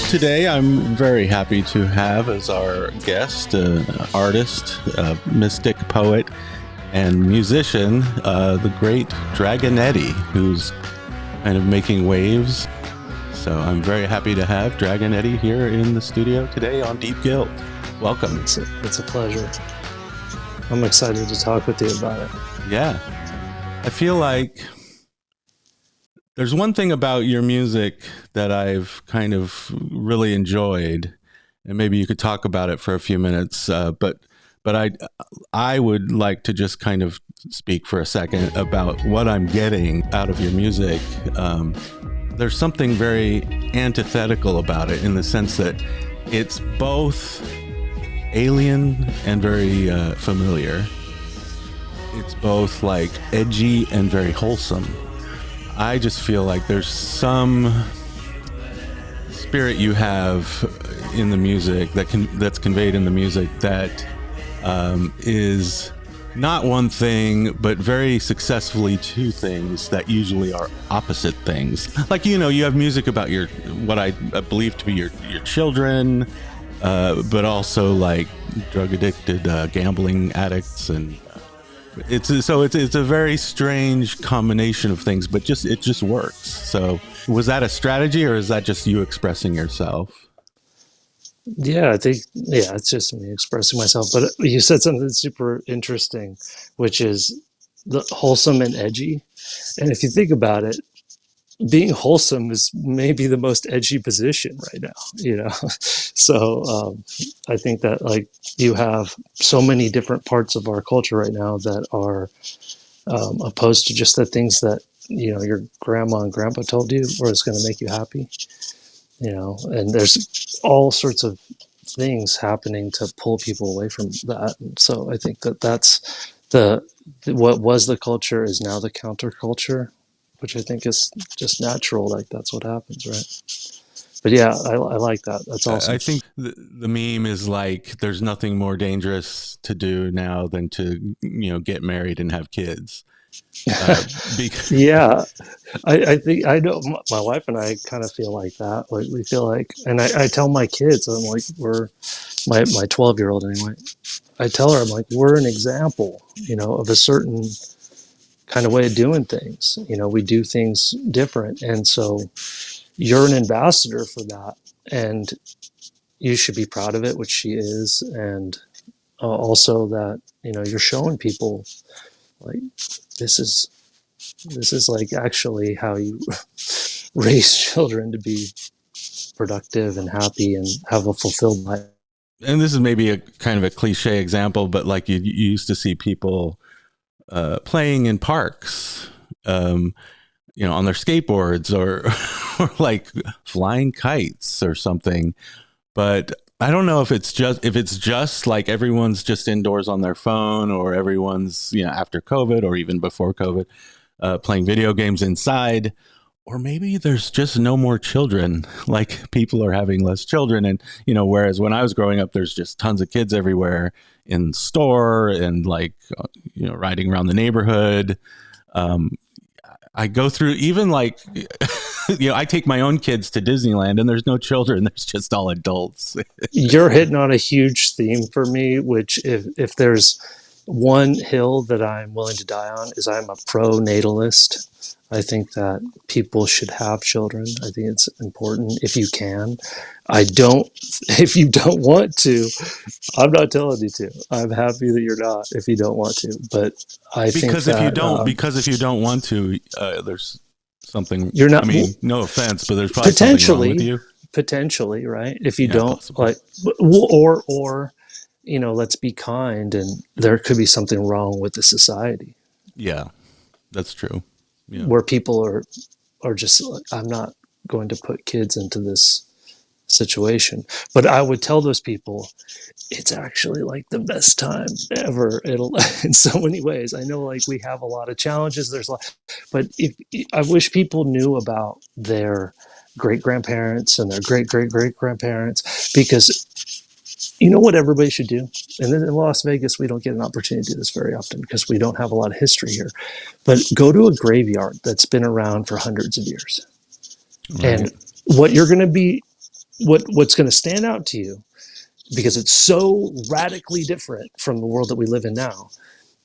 Today, I'm very happy to have as our guest artist, mystic poet, and musician, the great Dragonetti, who's kind of making waves. So I'm very happy to have Dragonetti here in the studio today on Deep Guilt. Welcome. It's a pleasure. I'm excited to talk with you about it. Yeah. I feel like there's one thing about your music that I've kind of really enjoyed, and maybe you could talk about it for a few minutes. But I would like to just kind of speak for a second about what I'm getting out of your music. There's something very antithetical about it in the sense that it's both alien and very familiar. It's both like edgy and very wholesome. I just feel like there's some spirit you have in the music that's conveyed in the music that is not one thing, but very successfully two things that usually are opposite things. Like, you know, you have music about what I believe to be your children, but also like drug addicted, gambling addicts, and it's a very strange combination of things, but it just works. So was that a strategy, or is that just you expressing yourself? Yeah, I think, it's just me expressing myself. But you said something super interesting, which is the wholesome and edgy. And if you think about it, being wholesome is maybe the most edgy position right now, you know? So I think that, like, you have so many different parts of our culture right now that are opposed to just the things that, you know, your grandma and grandpa told you or it's going to make you happy, you know, and there's all sorts of things happening to pull people away from that. And so I think that that's what was the culture is now the counterculture, which I think is just natural. Like, that's what happens, right? But yeah, I like that. That's awesome. I think the meme is like, there's nothing more dangerous to do now than to, you know, get married and have kids. Yeah, I think I know my wife and I kind of feel like that. Like, we feel like, and I tell my kids, I'm like, my 12-year-old anyway. I tell her, I'm like, we're an example, you know, of a certain kind of way of doing things. You know, we do things different, and so you're an ambassador for that, and you should be proud of it, which she is, and also that, you know, you're showing people like this is like actually how you raise children to be productive and happy and have a fulfilled life. And this is maybe a kind of a cliche example, but like you used to see people playing in parks, you know, on their skateboards or like flying kites or something. But I don't know if it's just like everyone's just indoors on their phone, or everyone's, you know, after COVID or even before COVID, playing video games inside, or maybe there's just no more children. Like, people are having less children. And, you know, whereas when I was growing up, there's just tons of kids everywhere in store and, like, you know, riding around the neighborhood. I go through even like, you know, I take my own kids to Disneyland and there's no children. There's just all adults. You're hitting on a huge theme for me, which if there's one hill that I'm willing to die on, is I'm a pro-natalist. I think that people should have children. I think it's important if you can. If you don't want to, I'm not telling you to. I'm happy that you're not if you don't want to. But I think because if you don't want to, there's something. You're not. I mean, no offense, but there's probably something wrong with you. Potentially, right? If you don't possibly. like, or you know, let's be kind, and there could be something wrong with the society. Yeah, that's true. Yeah. Where people are just like, I'm not going to put kids into this situation. But I would tell those people, it's actually like the best time ever. It'll in so many ways. I know, like, we have a lot of challenges. There's a lot, but I wish people knew about their great grandparents and their great grandparents, because you know what everybody should do? And then in Las Vegas, we don't get an opportunity to do this very often because we don't have a lot of history here. But go to a graveyard that's been around for hundreds of years. Right. And what you're going to be what's going to stand out to you, because it's so radically different from the world that we live in now,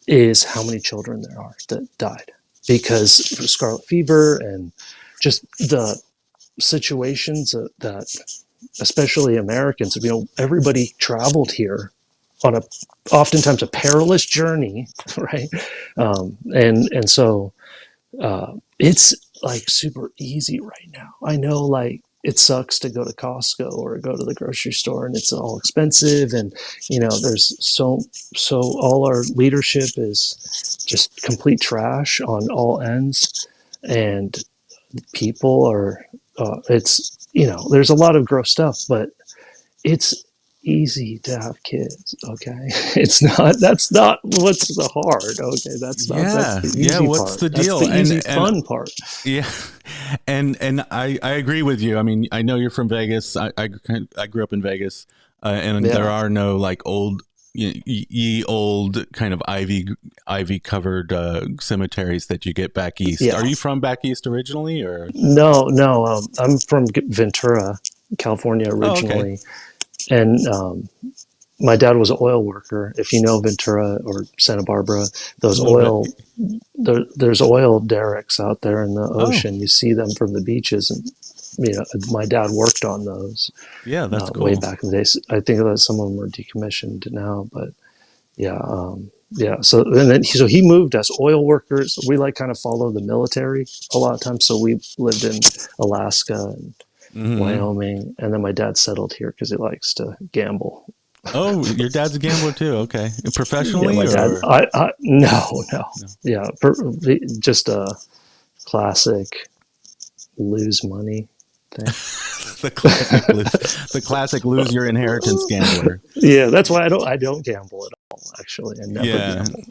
is how many children there are that died because of scarlet fever and just the situations that especially Americans, everybody traveled here on a oftentimes a perilous journey, right? And so it's like super easy right now. I know, like, it sucks to go to Costco or go to the grocery store and it's all expensive, and there's so all our leadership is just complete trash on all ends, and people are it's there's a lot of gross stuff, but it's easy to have kids. Okay, that's not what's the hard. Okay, that's the Yeah. easy What's part. the That's deal? the easy fun part. Yeah, and I agree with you. I mean, I know you're from Vegas. I grew up in Vegas, and there Yeah, are no like old ye old kind of ivy covered cemeteries that you get back east. Are yeah. you from back east originally, or? No, I'm from Ventura, California Oh, okay. originally, and my dad was an oil worker. If you know Ventura or Santa Barbara, A those little bit. there's oil derricks out there in the Oh, ocean. You see them from the beaches, and my dad worked on those yeah, that's way cool. back in the days. I think that some of them are decommissioned now, but yeah, yeah. So and then he moved as oil workers. We like kind of follow the military a lot of times. So we lived in Alaska and Hmm. Wyoming, and then my dad settled here because he likes to gamble. Oh, your dad's a gambler too. Okay, Yeah, professionally my dad. or I no. no? Yeah, just a classic lose money thing. The classic lose your inheritance gambler. Yeah, that's why I don't gamble at all. Actually, I never Yeah, gamble.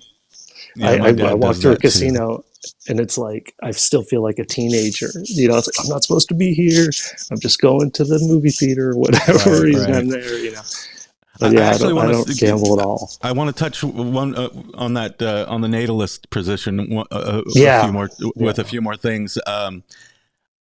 yeah, my I dad walk does through a that too. casino and it's like I still feel like a teenager. It's like I'm not supposed to be here. I'm just going to the movie theater, whatever Right, reason right. I'm there. But I yeah, actually I want don't to. gamble at all. I want to touch one on that on the natalist position. A few Yeah, more yeah. with a few more things.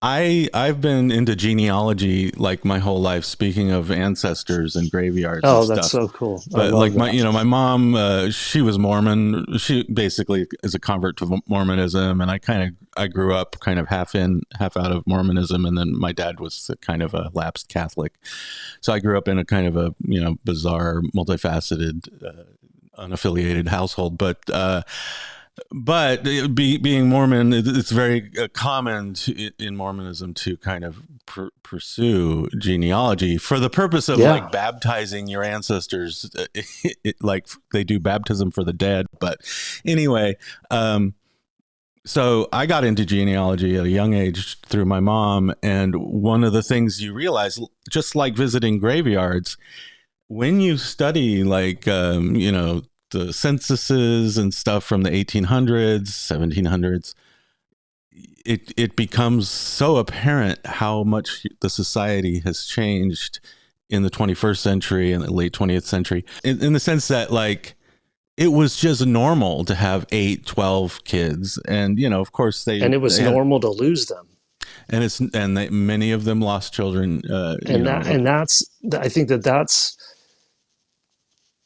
I've been into genealogy like my whole life. Speaking of ancestors and graveyards and Oh, that's stuff, so cool. I but love like that. my mom, she was Mormon. She basically is a convert to Mormonism, and I grew up kind of half in, half out of Mormonism, and then my dad was kind of a lapsed Catholic. So I grew up in a kind of a bizarre, multifaceted, unaffiliated household, but being Mormon, it's very common in Mormonism to kind of pursue genealogy for the purpose of like Yeah, baptizing your ancestors, like they do baptism for the dead. But anyway, so I got into genealogy at a young age through my mom, and one of the things you realize, just like visiting graveyards, when you study like the censuses and stuff from the 1800s 1700s, it becomes so apparent how much the society has changed in the 21st century and the late 20th century, in the sense that like it was just normal to have 8, 12 kids, and of course and it was they had, normal to lose them, many of them lost children, and I think that's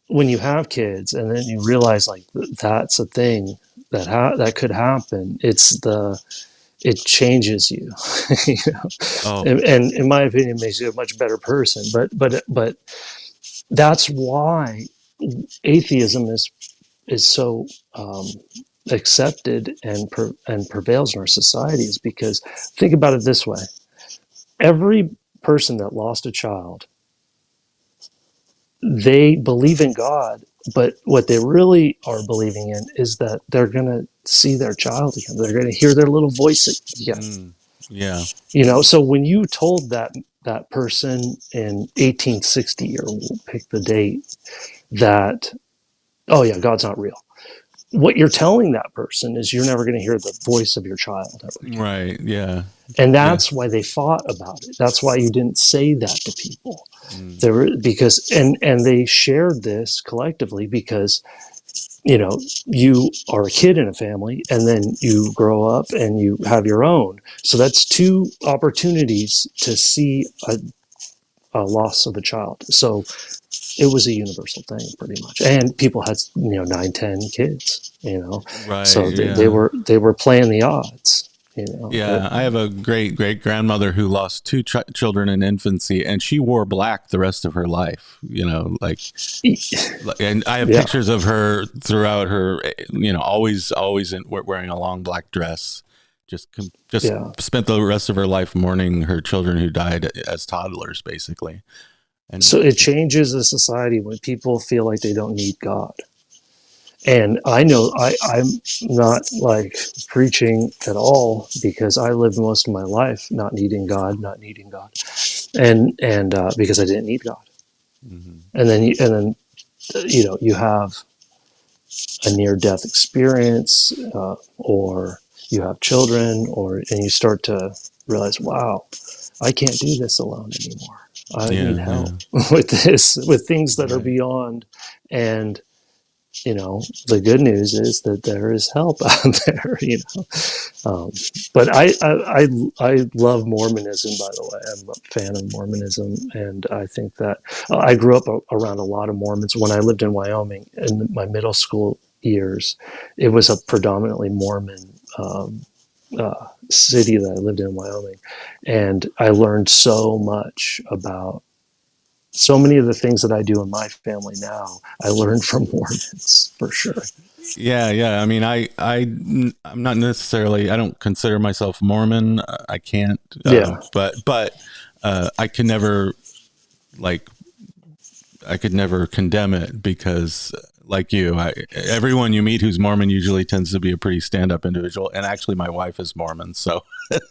when you have kids, and then you realize like that's a thing that could happen. It changes you, you know? oh And in my opinion, makes you a much better person. But that's why atheism is so accepted and prevails in our societies. Because think about it this way: every person that lost a child, they believe in God, but what they really are believing in is that they're going to see their child again. They're going to hear their little voice again. yeah. So when you told that person in 1860, or we'll pick the date, that, oh yeah, God's not real, what you're telling that person is you're never going to hear the voice of your child ever again. Right, yeah, And yeah. that's why they fought about it. That's why you didn't say that to people. Mm. There were, because and they shared this collectively because you are a kid in a family, and then you grow up and you have your own. So that's two opportunities to see loss of a child. So it was a universal thing pretty much. And people had, 9, 10 kids, Right. so Yeah. they were playing the odds, Yeah, I have a great great grandmother who lost two children in infancy, and she wore black the rest of her life. And I have yeah, pictures of her throughout her, always wearing a long black dress. Just yeah. spent the rest of her life mourning her children who died as toddlers, basically. And So it changes a society when people feel like they don't need God. And I know I'm not like preaching at all, because I lived most of my life not needing God, and because I didn't need God. mhm. And then you have a near death experience, or you have children, and you start to realize, wow, I can't do this alone anymore. I need Yeah, help yeah, with things that are right. beyond. And the good news is that there is help out there. But I love Mormonism. By the way, I'm a fan of Mormonism, and I think that I grew up around a lot of Mormons. When I lived in Wyoming in my middle school years, it was a predominantly Mormon city that I lived in Wyoming, and I learned so much about so many of the things that I do in my family now. I learned from Mormons for sure. Yeah, yeah. I mean, I'm not necessarily. I don't consider myself Mormon. I can't. Yeah. But I can never like. I could never condemn it because, like you, everyone you meet who's Mormon usually tends to be a pretty stand-up individual. And actually, my wife is Mormon, so so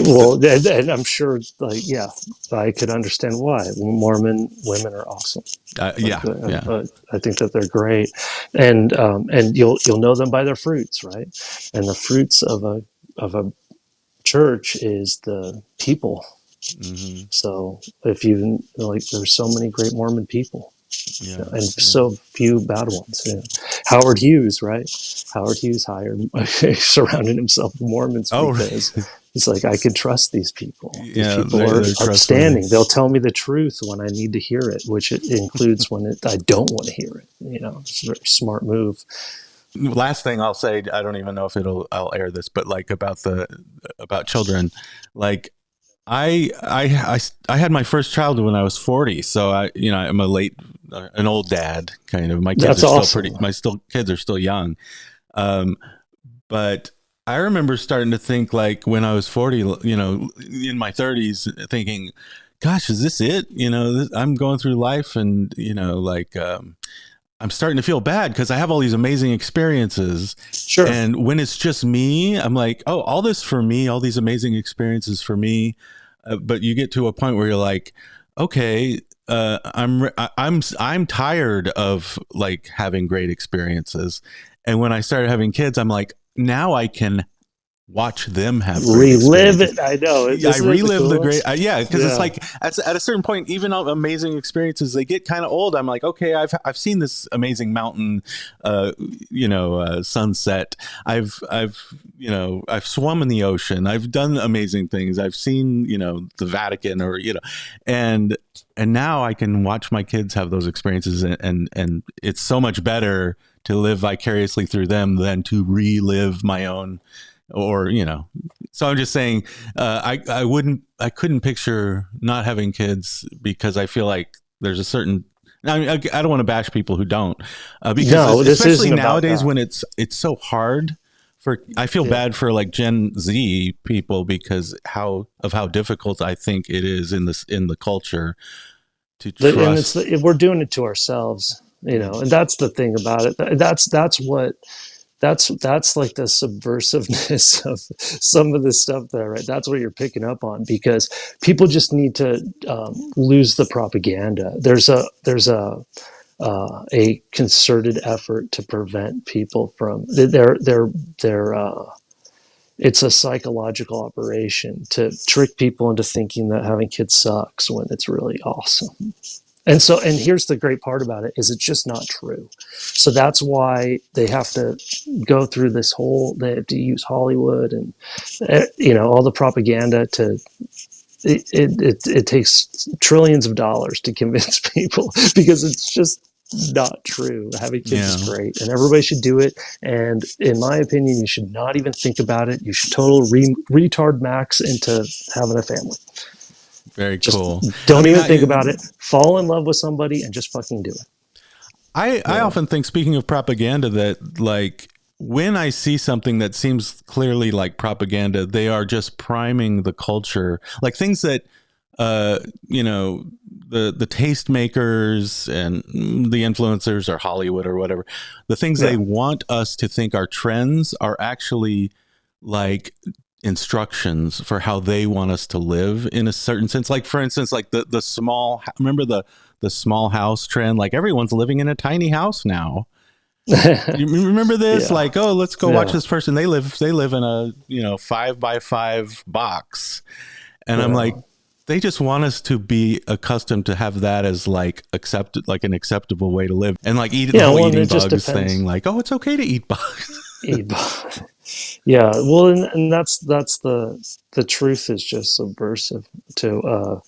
Well, and I'm sure, like, yeah, I could understand why. Mormon women are awesome. Like, yeah, yeah. I think that they're great, and you'll know them by their fruits, right? And the fruits of a church is the people. Hmm. So if you like, there's so many great Mormon people, Yeah, and yeah. so few bad ones. Howard Hughes, right? Howard Hughes surrounded himself with Mormons Oh, because he's like, I can trust these people. These yeah. people are They're trustworthy. upstanding. They'll tell me the truth when I need to hear it, which it includes when I don't want to hear it. It's a very smart move. Last thing I'll say, I don't even know if I'll air this, but like about children, like I had my first child when I was 40, so I'm an old dad kind of. My kids That's are still awesome. kids are still young, um, but I remember starting to think, like, when I was 40, in my 30s, thinking, "Gosh, is this it?" I'm going through life, and I'm starting to feel bad because I have all these amazing experiences. Sure. And when it's just me, I'm like, oh, all this for me, all these amazing experiences for me. But you get to a point where you're like, okay, I'm tired of like having great experiences. And when I started having kids, I'm like, now I can watch them have great Relive experiences. it. I know. I Isn't it the relive the great, coolest? yeah, because it's Yeah. like at a certain point, even amazing experiences, they get kind of old. I'm like, okay, I've seen this amazing mountain, sunset. I've swum in the ocean. I've done amazing things. I've seen the Vatican, and now I can watch my kids have those experiences, and it's so much better to live vicariously through them than to relive my own, or so I'm just saying, I couldn't picture not having kids, because I feel like there's a certain, I mean, I don't want to bash people who don't, because No, this especially isn't about nowadays that. when it's so hard I feel Yeah. bad for like Gen Z people, because how difficult I think it is in the culture to And trust. we're doing it to ourselves, Mm, and that's the thing about it. That's like the subversiveness of some of this stuff there, right? That's what you're picking up on, because people just need to lose the propaganda. There's a concerted effort to prevent people from they're it's a psychological operation to trick people into thinking that having kids sucks when it's really awesome. And here's the great part about it is it's just not true. So that's why they have to go through this whole, they have to use Hollywood and all the propaganda to it takes trillions of dollars to convince people because it's just not true. Having kids is great and everybody should do it. And in my opinion, you should not even think about it. You should retard max into having a family. Very just cool. Don't even think about it. Fall in love with somebody and just fucking do it. I often think, speaking of propaganda, that like when I see something that seems clearly like propaganda, they are just priming the culture, like things that you know, the tastemakers and the influencers or Hollywood or whatever, the things they want us to think are trends are actually like instructions for how they want us to live in a certain sense. Like, for instance, like the small, remember the small house trend? Like everyone's living in a tiny house now. You remember this? Like, oh, let's go watch this person. They live in a, 5x5 box. And I'm like, they just want us to be accustomed to have that as like an acceptable way to live, and like eat the whole eating bugs thing. Like, oh, it's okay to eat bugs. Eat bugs. Yeah, well, and that's the truth is just subversive to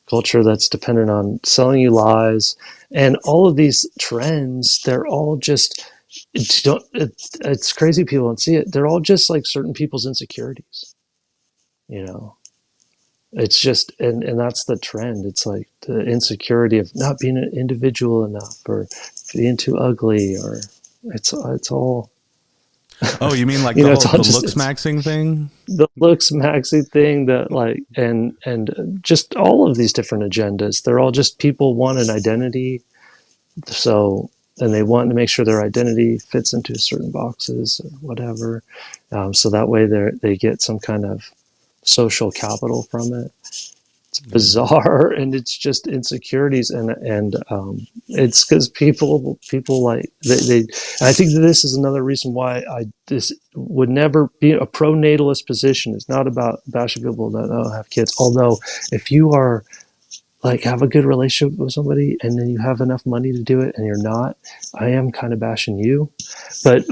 culture that's dependent on selling you lies, and all of these trends. They're all just it's crazy. People don't see it. They're all just like certain people's insecurities. It's just, and that's the trend. It's like the insecurity of not being an individual enough, or being too ugly, or it's all. Oh, you mean like the Looksmaxxing thing? The Looksmaxxing thing, that like, and just all of these different agendas. They're all just people want an identity, so and they want to make sure their identity fits into certain boxes or whatever, so that way they get some kind of social capital from it. It's bizarre, and it's just insecurities, and it's because people like they. I think that this is another reason why this would never be a pro-natalist position. It's not about bashing people that don't have kids. Although, if you are like have a good relationship with somebody and then you have enough money to do it and you're not, I am kind of bashing you. But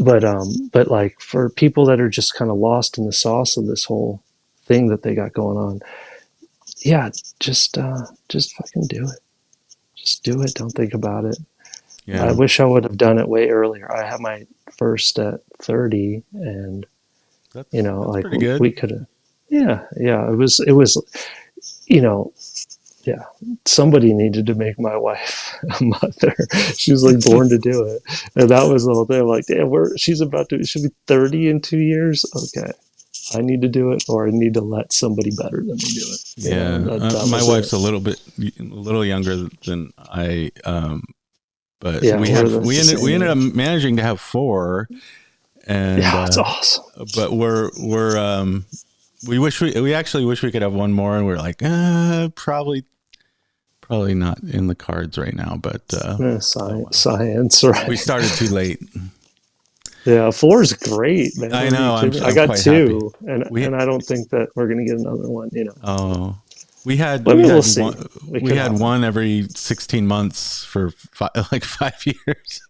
like for people that are just kind of lost in the sauce of this whole thing that they got going on, just fucking do it. Just do it. Don't think about it. I wish I would have done it way earlier. I had my first at 30, and that's like pretty good. We could have. It was somebody needed to make my wife a mother. She was like born to do it, and that was the whole thing. I'm like, damn, she'll be 30 in 2 years. Okay, I need to do it, or I need to let somebody better than me do it. Yeah, my wife's a little younger than I, but we ended up managing to have 4, and it's awesome. But we actually wish we could have one more, and we're like, probably not in the cards right now. But science, right? We started too late. Yeah, 4 is great, man. I know. I got 2, and I don't think that we're going to get another one. Oh, we had one every 16 months for 5 years.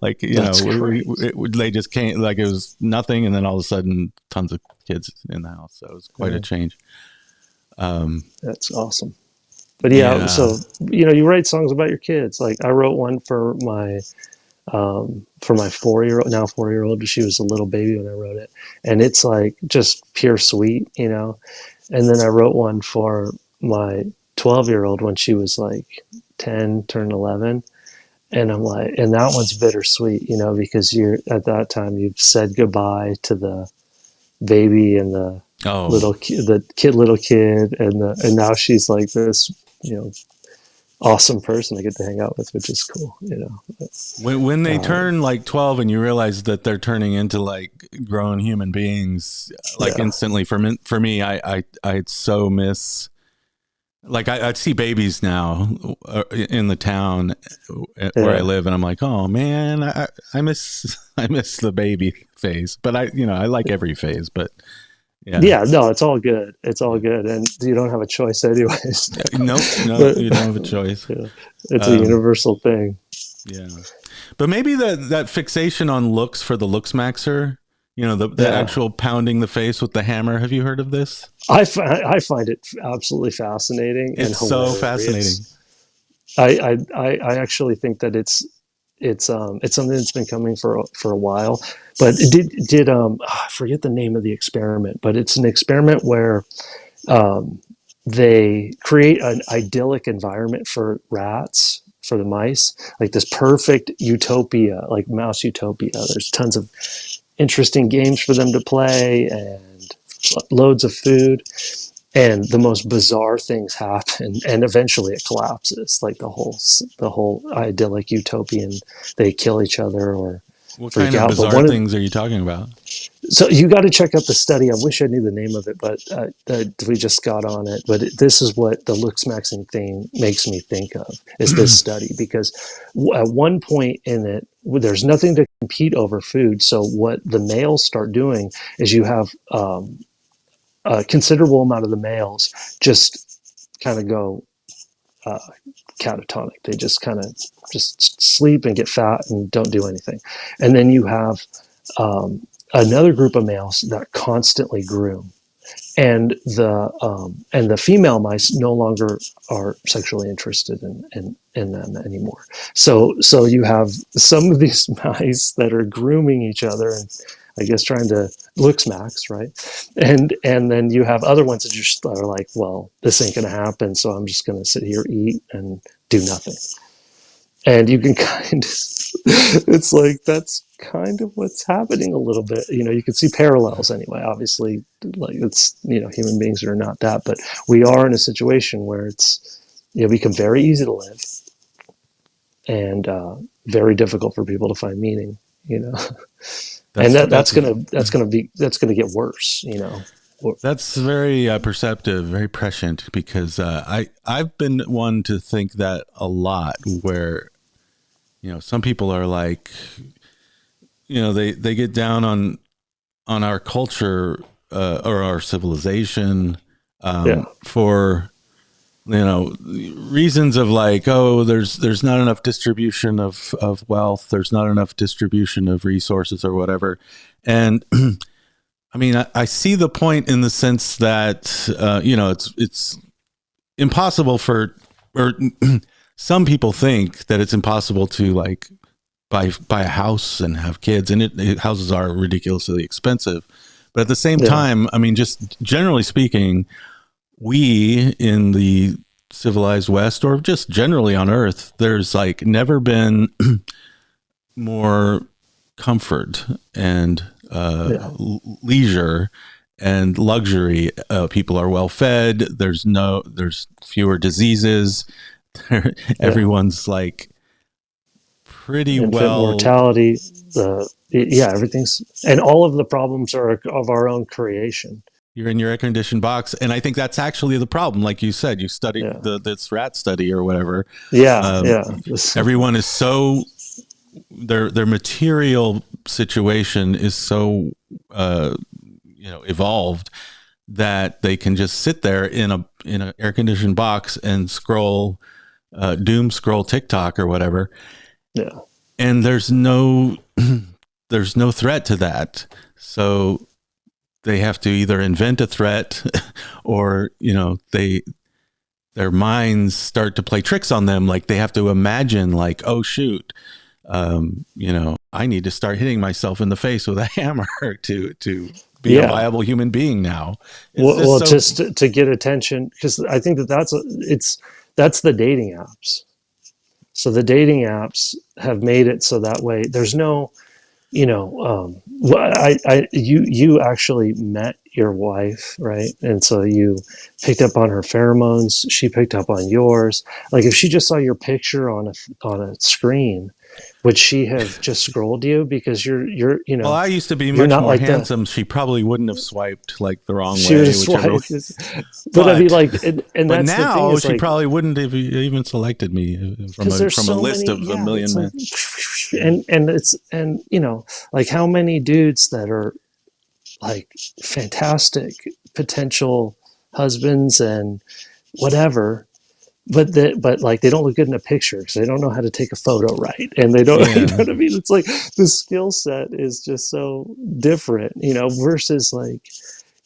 Like they just came, like it was nothing, and then all of a sudden, tons of kids in the house. So it was quite a change. That's awesome. But so you write songs about your kids. Like I wrote one for my 4-year-old. She was a little baby when I wrote it, and it's like just pure sweet, And then I wrote one for my 12-year-old when she was like 10, turned 11, and I'm like, and that one's bittersweet, because you're at that time you've said goodbye to the baby and the little kid, and now she's like this, awesome person I get to hang out with, which is cool, When they turn like 12 and you realize that they're turning into like grown human beings, like instantly for me, I'd so miss, like I'd see babies now in the town where I live, and I'm like, oh man, I miss the baby phase, but I like every phase, but no, it's all good. It's all good, and you don't have a choice, anyways. No, you don't have a choice. It's a universal thing. Yeah, but maybe that fixation on looks for the Looksmaxxer The Yeah. actual pounding the face with the hammer. Have you heard of this? I find it absolutely fascinating and It's so fascinating. hilarious. I actually think that it's something that's been coming for a while. But it did I forget the name of the experiment, but it's an experiment where um, they create an idyllic environment for rats, for the mice, like this perfect utopia, like mouse utopia. There's tons of interesting games for them to play and loads of food, and the most bizarre things happen, and eventually it collapses, like the whole idyllic utopian, they kill each other or What freak kind of out. But bizarre things are you talking about? so you got to check out the study. I wish I knew the name of it, but we just got on it. But this is what the Looksmaxxing thing makes me think of, is this study, because at one point in it, there's nothing to compete over food. So what the males start doing is you have a considerable amount of the males just kind of go uh, catatonic. They just kind of just sleep and get fat and don't do anything. And then you have another group of males that constantly groom, and the female mice no longer are sexually interested in them anymore. So you have some of these mice that are grooming each other and I guess trying to look smacks, right? And then you have other ones that just are like, well, this ain't gonna happen, so I'm just gonna sit here, eat, and do nothing. And you can kind of, it's like that's kind of what's happening a little bit. You can see parallels anyway. Obviously, like it's human beings are not that, but we are in a situation where it's become very easy to live and very difficult for people to find meaning. And that's gonna get worse. That's very perceptive, very prescient, because I've been one to think that a lot. Where some people are like, they get down on our culture or our civilization Yeah, for reasons of like, oh, there's not enough distribution of wealth, there's not enough distribution of resources or whatever. And I mean, I see the point in the sense that it's impossible for, or some people think that it's impossible to like buy a house and have kids, and houses are ridiculously expensive. But at the same yeah, time, I mean, just generally speaking, we in the civilized West, or just generally on Earth, there's like never been more comfort and yeah, leisure and luxury. People are well fed. There's fewer diseases. yeah. Everyone's like pretty Infant well. mortality, everything's, and all of the problems are of our own creation. You're in your air conditioned box, and I think that's actually the problem. Like you said, you studied Yeah, this rat study or whatever. yeah, Um, yeah. Everyone is so, their material situation is so evolved that they can just sit there in an air conditioned box and doom scroll TikTok or whatever, Yeah, and there's no there's no threat to that. So they have to either invent a threat or their minds start to play tricks on them. Like they have to imagine like, oh shoot, I need to start hitting myself in the face with a hammer to be a yeah. viable human being now. It's Well, just so. just to get attention, because I think that's the dating apps. So the dating apps have made it so that way there's no, you actually met your wife, right? And so you picked up on her pheromones. She picked up on yours. Like if she just saw your picture on a screen, would she have just scrolled you because Well, I used to be you're much not more like the handsome. She probably wouldn't have swiped like the wrong she would way, have whichever way. swiped. But I mean, But like, and but that's the thing now is she like, probably wouldn't have even selected me because there's from a so list many, of a yeah, million it's like, men. Yeah. and like how many dudes that are like fantastic potential husbands and whatever, but like they don't look good in a picture because they don't know how to take a photo right, and they don't, you know Yeah. what I mean? It's like the skill set is just so different, you know, versus like,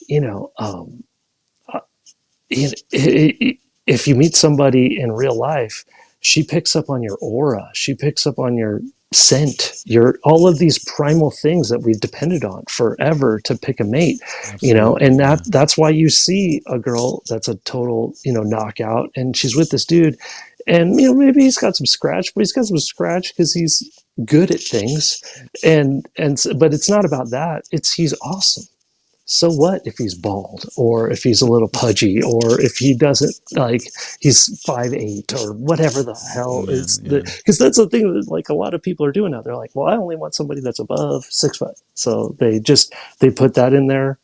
you know, uh, if you meet somebody in real life, she picks up on your aura, she picks up on your scent, your all of these primal things that we've depended on forever to pick a mate, you know, Absolutely. and Yeah. that's why you see a girl that's a total, you know, knockout, and she's with this dude, and you know maybe he's got some scratch, but he's got some scratch because he's good at things, and but it's not about that. It's he's awesome. So what if he's bald, or if he's a little pudgy, or if he doesn't, like, he's 5'8", or whatever the hell Yeah. is the, Yeah. because that's the thing that like a lot of people are doing now. They're like, well, I only want somebody that's above 6 foot, so they put that in their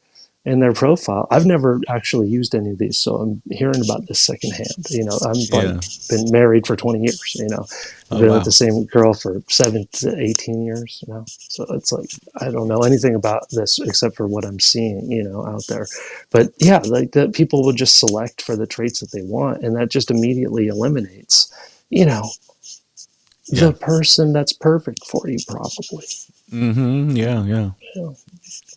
profile. I've never actually used any of these, so I'm hearing about this secondhand. You know, I'm like Yeah. been married for 20 years. You know, I've Oh been with the wow. same girl for 7 to 18 years now. So it's like I don't know anything about this except for what I'm seeing, you know, out there. But yeah, like that people will just select for the traits that they want, and that just immediately eliminates, you know, the Yeah. person that's perfect for you, probably. Mm-hmm. Yeah. Yeah. You know?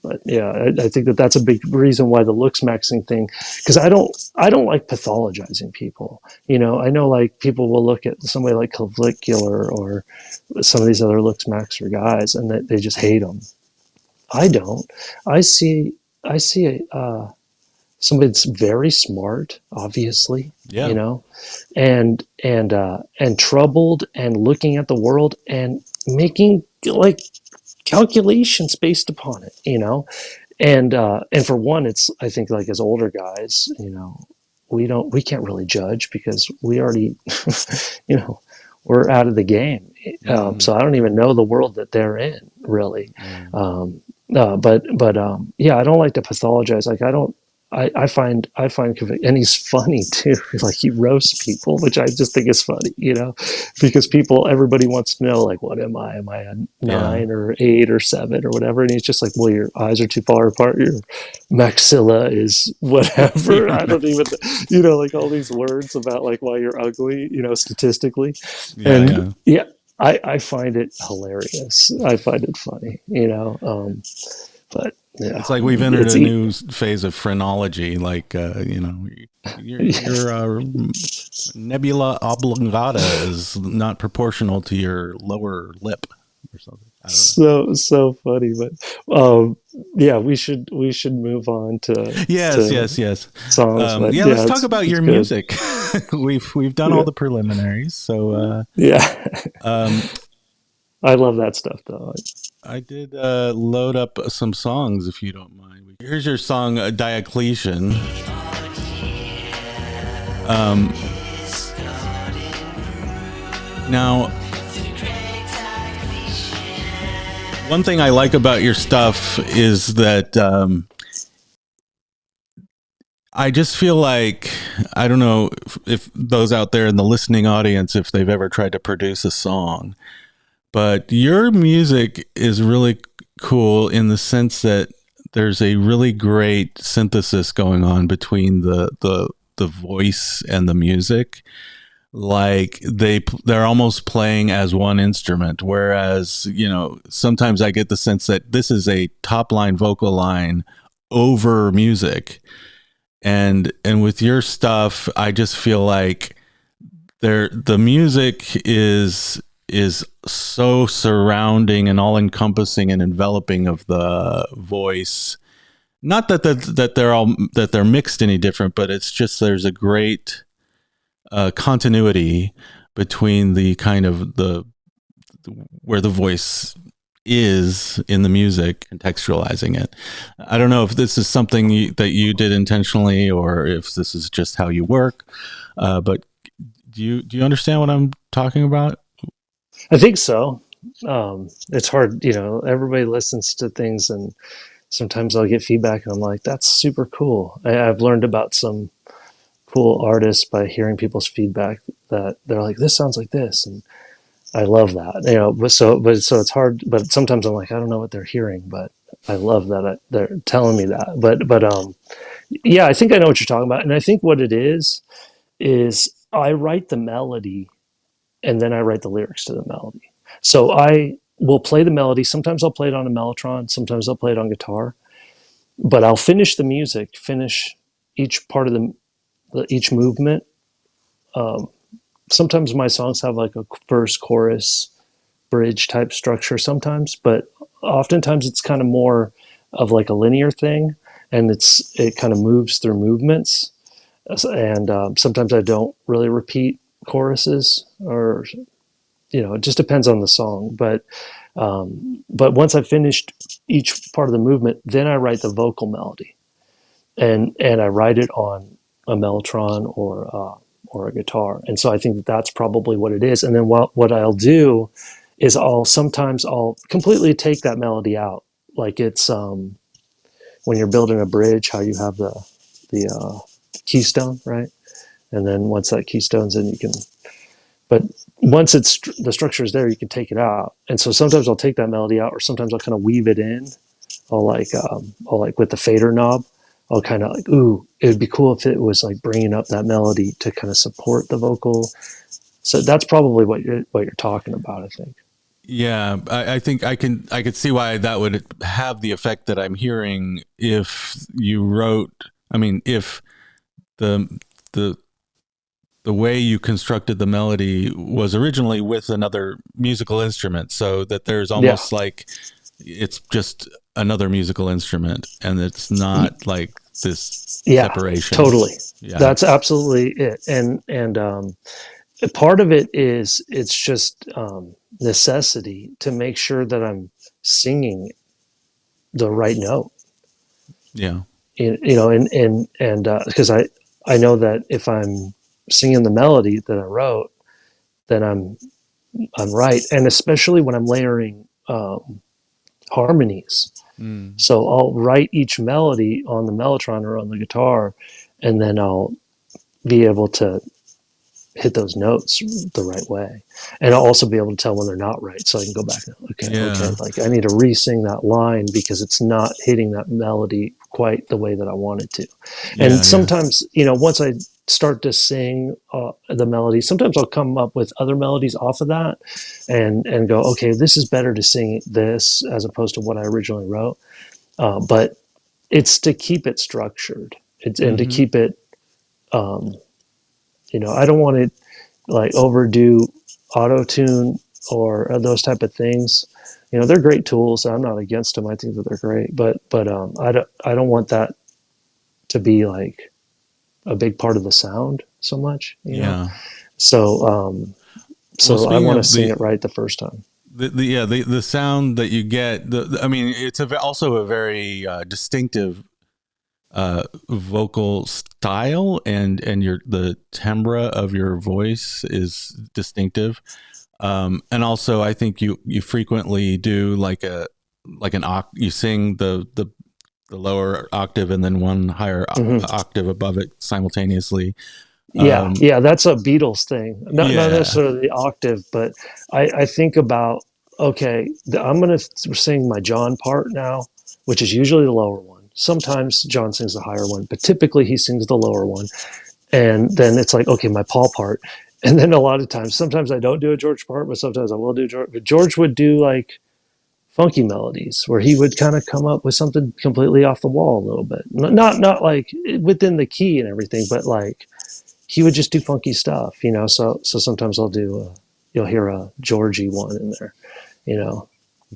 But yeah, I think that that's a big reason why the Looksmaxxing thing, because I don't like pathologizing people. You know, I know like people will look at somebody like Clavicular or some of these other Looksmaxxer guys, and they just hate them. I don't. I see I see somebody that's very smart, obviously, you Yeah. know, and troubled and looking at the world and making like calculations based upon it, you know. And for one, it's I think like as older guys, you know, we can't really judge because we already you know, we're out of the game. Mm-hmm. So I don't even know the world that they're in really. Yeah. But yeah, I don't like to pathologize. Like I don't. I find and he's funny too. Like he roasts people, which I just think is funny, you know, because everybody wants to know, like, what am I? Am I a Yeah. 9 or 8 or 7 or whatever? And he's just like, well, your eyes are too far apart. Your maxilla is whatever. I don't even, you know, like all these words about like why you're ugly, you know, statistically. Yeah. And Yeah. yeah, I find it hilarious. I find it funny, you know. But yeah, It's like we've entered it's a new phase of phrenology. Like, your nebula oblongata is not proportional to your lower lip or something. I don't know. so funny. But yeah, we should move on Yes, to yes, yes. songs. But Yeah, let's yeah, talk about it's your good. music. We've done all Yeah, the preliminaries. So, yeah. um, I love that stuff though. I did load up some songs, if you don't mind. Here's your song, Diocletian. Um, Now, one thing I like about your stuff is that I just feel like, I don't know if those out there in the listening audience, if they've ever tried to produce a song, but your music is really cool in the sense that there's a really great synthesis going on between the voice and the music. Like they're almost playing as one instrument, whereas, you know, sometimes I get the sense that this is a top line vocal line over music. And with your stuff, I just feel like the music is so surrounding and all encompassing and enveloping of the voice. Not that they're mixed any different, but it's just there's a great continuity between the kind of the where the voice is in the music, contextualizing it. I don't know if this is something that you did intentionally or if this is just how you work, but do you understand what I'm talking about? I think so. It's hard, you know. Everybody listens to things, and sometimes I'll get feedback, and I'm like, "That's super cool." I've learned about some cool artists by hearing people's feedback that they're like, "This sounds like this," and I love that. You know, so it's hard. But sometimes I'm like, I don't know what they're hearing, but I love that they're telling me that. But yeah, I think I know what you're talking about, and I think what it is I write the melody and then I write the lyrics to the melody. So I will play the melody. Sometimes I'll play it on a mellotron. Sometimes I'll play it on guitar. But I'll finish the music, finish each part of each movement. Um, Sometimes my songs have like a verse, chorus, bridge type structure. Sometimes, but oftentimes it's kind of more of like a linear thing, and it kind of moves through movements. And sometimes I don't really repeat choruses, or it just depends on the song. But once I've finished each part of the movement, then I write the vocal melody, and I write it on a mellotron or a guitar. And so I think that's probably what it is. And then what I'll do is sometimes I'll completely take that melody out, like it's when you're building a bridge, how you have the keystone, right? And then once that keystone's in, but once the structure is there, you can take it out. And so sometimes I'll take that melody out, or sometimes I'll kind of weave it in. I'll like with the fader knob, I'll kind of like, ooh, it would be cool if it was like bringing up that melody to kind of support the vocal. So that's probably what you're talking about, I think. Yeah, I think I could see why that would have the effect that I'm hearing if you wrote. I mean, if the way you constructed the melody was originally with another musical instrument, so that there's almost like it's just another musical instrument, and it's not like this separation. Totally. Yeah. That's absolutely it. And part of it is it's just necessity to make sure that I'm singing the right note. Yeah. And because I know that if I'm singing the melody that I wrote, then I'm right. And especially when I'm layering harmonies. So I'll write each melody on the mellotron or on the guitar, and then I'll be able to hit those notes the right way. And I'll also be able to tell when they're not right. So I can go back and, okay, like I need to re-sing that line because it's not hitting that melody quite the way that I want it to. And sometimes, once I start to sing the melody, sometimes I'll come up with other melodies off of that and go, okay, this is better to sing this as opposed to what I originally wrote. But it's to keep it structured and to keep it, I don't want to like overdo auto-tune or those type of things. They're great tools. I'm not against them. I think that they're great, but I don't want that to be like a big part of the sound so much, know? So I want to sing it right the first time. The sound that you get, I mean, it's also a very distinctive vocal style, and the timbre of your voice is distinctive. And also I think you frequently do you sing the lower octave and then one higher octave above it simultaneously. That's a Beatles thing. Not necessarily the octave, but I think about, okay, I'm going to sing my John part now, which is usually the lower one. Sometimes John sings the higher one, but typically he sings the lower one. And then it's like, okay, my Paul part. And then a lot of times, sometimes I don't do a George part, but sometimes I will do George. But George would do like funky melodies where he would kind of come up with something completely off the wall a little bit. Not like within the key and everything, but like he would just do funky stuff, So sometimes I'll do, you'll hear a Georgie one in there,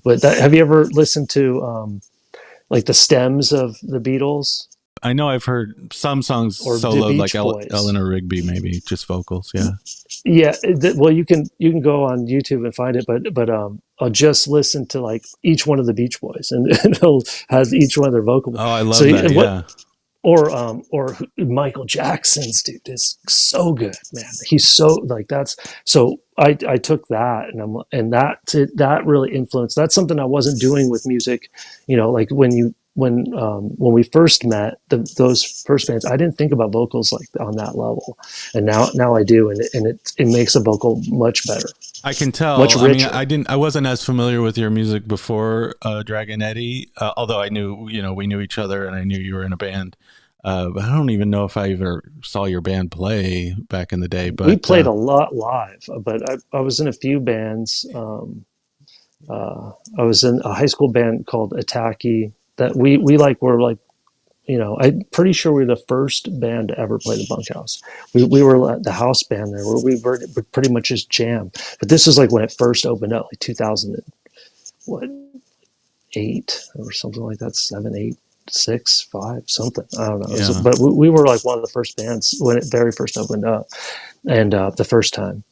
But have you ever listened to like the stems of the Beatles? I know I've heard some songs or soloed, like Eleanor Rigby, maybe just vocals. Well, you can go on YouTube and find it, but I'll just listen to like each one of the Beach Boys, and it'll has each one of their vocal. Oh, I love that. Or Michael Jackson's, dude, is so good, man. He's so like so I took that and that really influenced. That's something I wasn't doing with music, like when we first met, those first bands, I didn't think about vocals like on that level, and now I do, and it makes a vocal much better. I can tell. Much richer. I mean, I wasn't as familiar with your music before Dragonetti, although I knew we knew each other, and I knew you were in a band. But I don't even know if I ever saw your band play back in the day. We But played a lot live, but I was in a few bands. I was in a high school band called Attacky that we like were like, I'm pretty sure we were the first band to ever play the bunkhouse. We were the house band there where we were pretty much just jam. But this was like when it first opened up, like 2008 or something like that, 7, 8, 6, 5, something. I don't know. yeah, But we were like one of the first bands when it very first opened up, and the first time.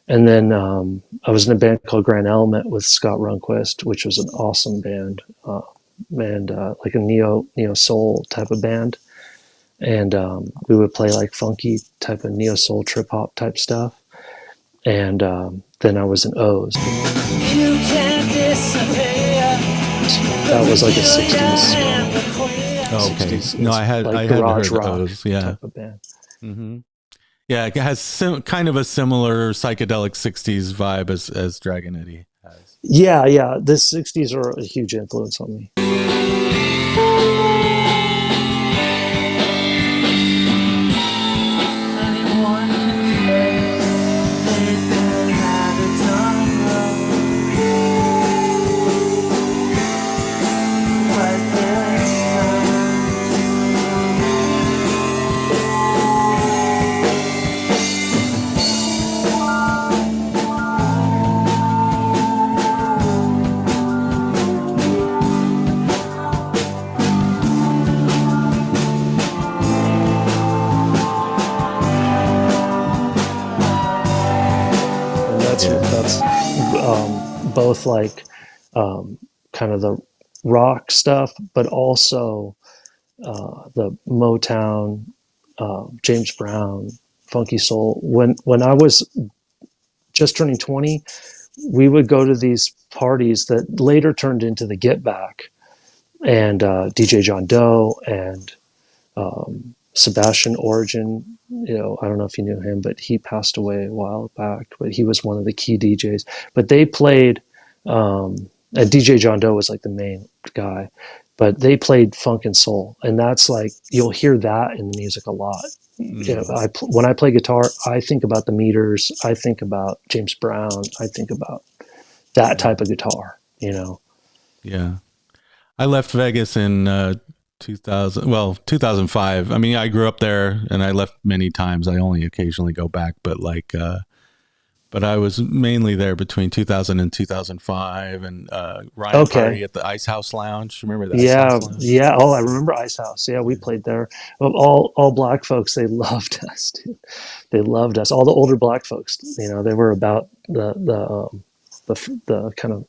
And then I was in a band called Grand Element with Scott Runquist, which was an awesome band, and like a neo soul type of band. And we would play like funky type of neo soul trip hop type stuff. And then I was in O's. That was like a 60s. oh, okay. 60s, No, I like hadn't garage heard rock those. Yeah. type of band. Mm-hmm. Yeah, it has kind of a similar psychedelic 60s vibe as Dragonetti has. Yeah, the 60s are a huge influence on me. That's both like kind of the rock stuff, but also the Motown, James Brown, funky soul. When I was just turning 20, we would go to these parties that later turned into the Get Back, and DJ John Doe and Sebastian Origin. I don't know if you knew him, but he passed away a while back. But he was one of the key DJs. But they played, and DJ John Doe was like the main guy. But they played funk and soul, and that's like you'll hear that in the music a lot. When I play guitar, I think about the Meters. I think about James Brown. I think about that type of guitar. Yeah. I left Vegas in 2005. I mean, I grew up there and I left many times. I only occasionally go back, but but I was mainly there between 2000 and 2005, and Ryan Party at the Ice House Lounge. Remember that? Yeah, Ice House Lounge? yeah. Oh, I remember Ice House. Yeah, we played there. All black folks, they loved us, dude. They loved us. All the older black folks, they were about the kind of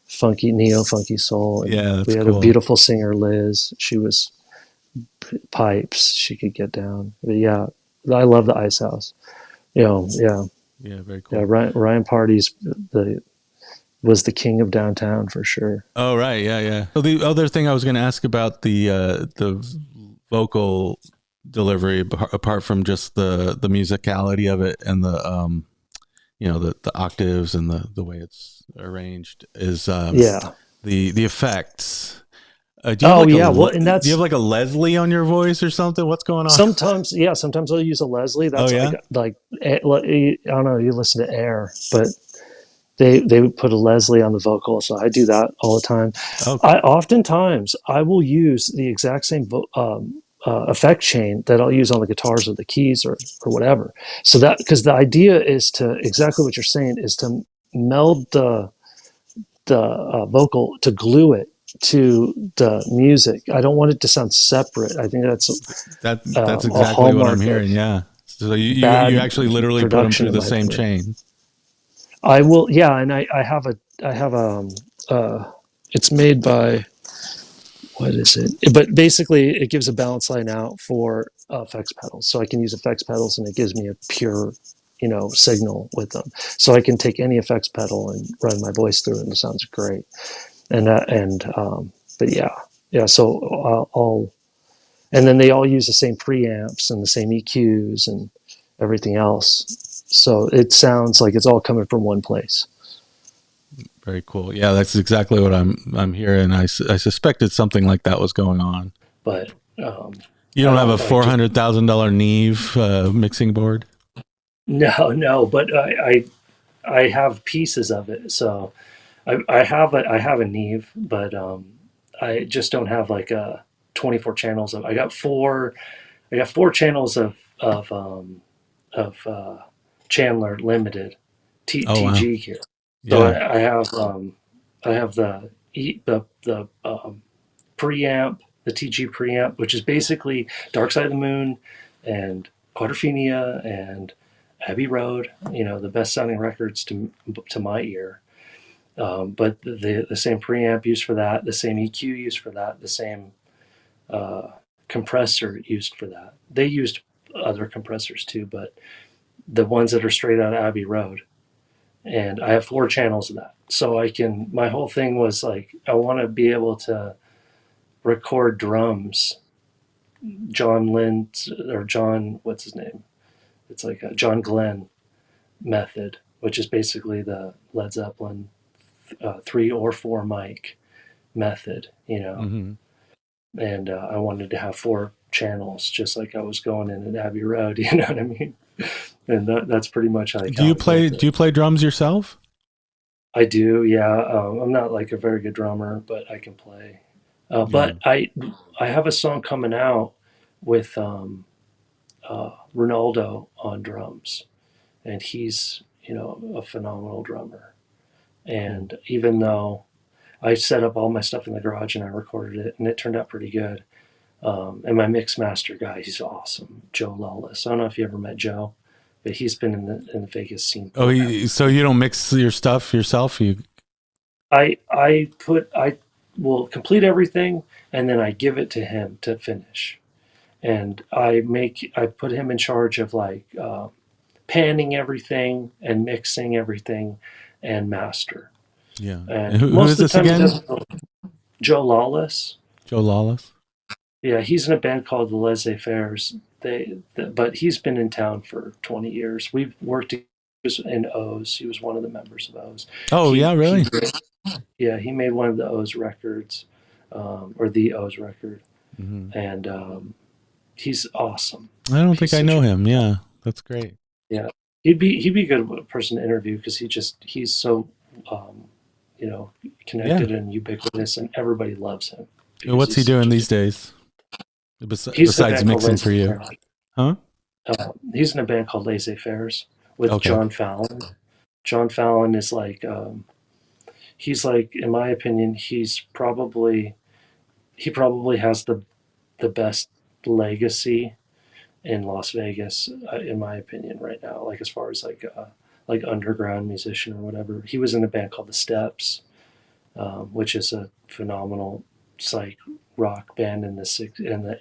funky neo funky soul. And yeah, we had cool. A beautiful singer, Liz. She was pipes. She could get down. But yeah, I love the Ice House. Yeah, very cool. Yeah, Ryan Party's was the king of downtown for sure. Oh right, yeah. So the other thing I was going to ask about the vocal delivery, apart from just the musicality of it and the the octaves and the way it's arranged, is the effects. And that's, do you have like a Leslie on your voice or something? What's going on? Sometimes I'll use a Leslie. That's like I don't know. You listen to Air, but they would put a Leslie on the vocal, so I do that all the time. Okay. Oftentimes I will use the exact same effect chain that I'll use on the guitars or the keys or whatever. So that, because the idea is to, exactly what you're saying, is to meld the vocal, to glue it to the music. I don't want it to sound separate. I think that's exactly what I'm hearing. Yeah. So you actually literally put them through the same chain. I will. Yeah. And I have it's made by, what is it? But basically it gives a balance line out for effects pedals. So I can use effects pedals and it gives me a pure, signal with them. So I can take any effects pedal and run my voice through it and it sounds great. But yeah. So and then they all use the same preamps and the same EQs and everything else. So it sounds like it's all coming from one place. Very cool. Yeah, that's exactly what I'm hearing. I suspected something like that was going on. But You I don't have a don't like just $400,000 Neve mixing board? no, but I have pieces of it. So I have a Neve, but I just don't have like a 24 channels of. I got four channels of Chandler Limited Oh, wow. TG here. So Yeah. I have the preamp, the TG preamp, which is basically Dark Side of the Moon and Quadrophenia and Abbey Road. You know, the best sounding records to my ear. But the same preamp used for that, the same EQ used for that, the same uh, compressor used for that. They used other compressors too, but the ones that are straight out of Abbey Road. And I have four channels of that. So I can, my whole thing was like, I want to be able to record drums. John Lynn, or John, what's his name? It's like a John Glenn method, which is basically the Led Zeppelin 3 or 4 mic method, you know. Hmm. And I wanted to have four channels, just like I was going in at Abbey Road. You know what I mean? And that's pretty much like how I built Do it. you play drums yourself? I do, yeah. I'm not like a very good drummer, but I can play. Yeah. But I have a song coming out with Ronaldo on drums, and he's a phenomenal drummer. Cool. And even though I set up all my stuff in the garage and I recorded it, and it turned out pretty good. And my mix master guy, he's awesome, Joe Lawless. I don't know if you ever met Joe, but he's been in the Vegas scene Oh, forever. so you don't mix your stuff yourself? I will complete everything and then I give it to him to finish. And I put him in charge of like panning everything and mixing everything and master. Yeah. And And who most is of the this time he again? does Joe Lawless. Joe Lawless? Yeah, he's in a band called the Laissez Fairs. But he's been in town for 20 years. We've worked in O's. He was one of the members of O's. Oh, yeah, He really? Yeah, he made one of the O's records, or the O's record, Hmm. and he's awesome. I don't think He's I such know a him. Yeah, that's great. Yeah. He'd be a good person to interview because he's so um, you know Yeah. connected and ubiquitous, and everybody loves him because What's he he's doing such a these days he's in a besides band called mixing for Laissez you? Fairs. Huh? He's in a band called Laissez Fairs with Okay. John Fallon. John Fallon is like he's like, in my opinion, he probably has the best legacy in Las Vegas, in my opinion, right now. Like as far as like underground musician or whatever. He was in a band called the Steps, which is a phenomenal psych rock band in the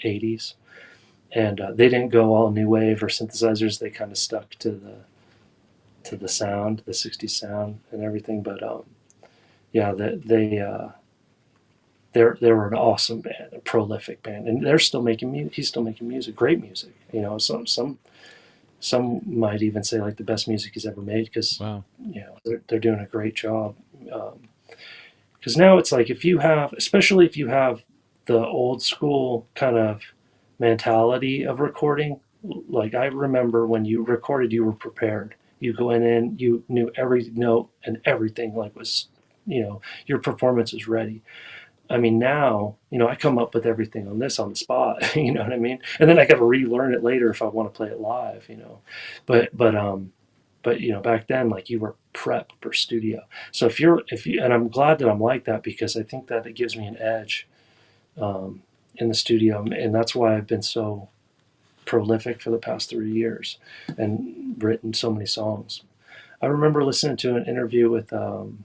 '80s. And they didn't go all new wave or synthesizers. They kind of stuck to the sound, the '60s sound, and everything. But yeah, they were an awesome band, a prolific band, and they're still making music. He's still making music, great music. You know, some might even say like the best music he's ever made because Wow. they're doing a great job. Because now it's like if you have, especially if you have the old school kind of mentality of recording. Like I remember when you recorded, you were prepared. You go in, you knew every note and everything. Like was, your performance was ready. I mean, now, I come up with everything on this on the spot. You know what I mean? And then I got to relearn it later if I want to play it live. But back then, like you were prepped for studio. So if you, and I'm glad that I'm like that because I think that it gives me an edge um, in the studio, and that's why I've been so prolific for the past 3 years and written so many songs. I remember listening to an interview with Damon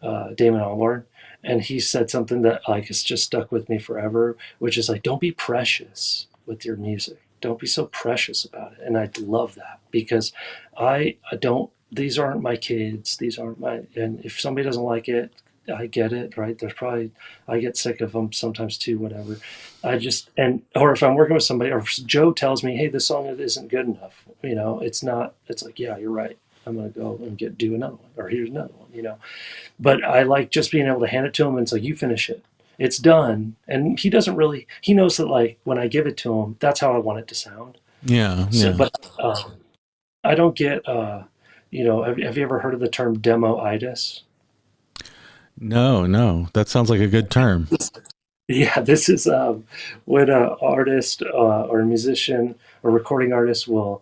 Albarn, and he said something that like has just stuck with me forever, which is like, don't be precious with your music. Don't be so precious about it. And I love that because I don't. These aren't my kids. These aren't my. And if somebody doesn't like it, I get it. Right? There's probably I get sick of them sometimes too. Whatever. Or if I'm working with somebody, or if Joe tells me, hey, this song isn't good enough. It's not. It's like, yeah, you're right. I'm gonna go and do another one, or here's another one. But I like just being able to hand it to him and say, you finish it. It's done, and he knows that like when I give it to him, that's how I want it to sound. Yeah. So, Yeah. but I don't get, have you ever heard of the term demo-itis? No, no. That sounds like a good term. Yeah, this is when an artist or a musician or recording artist will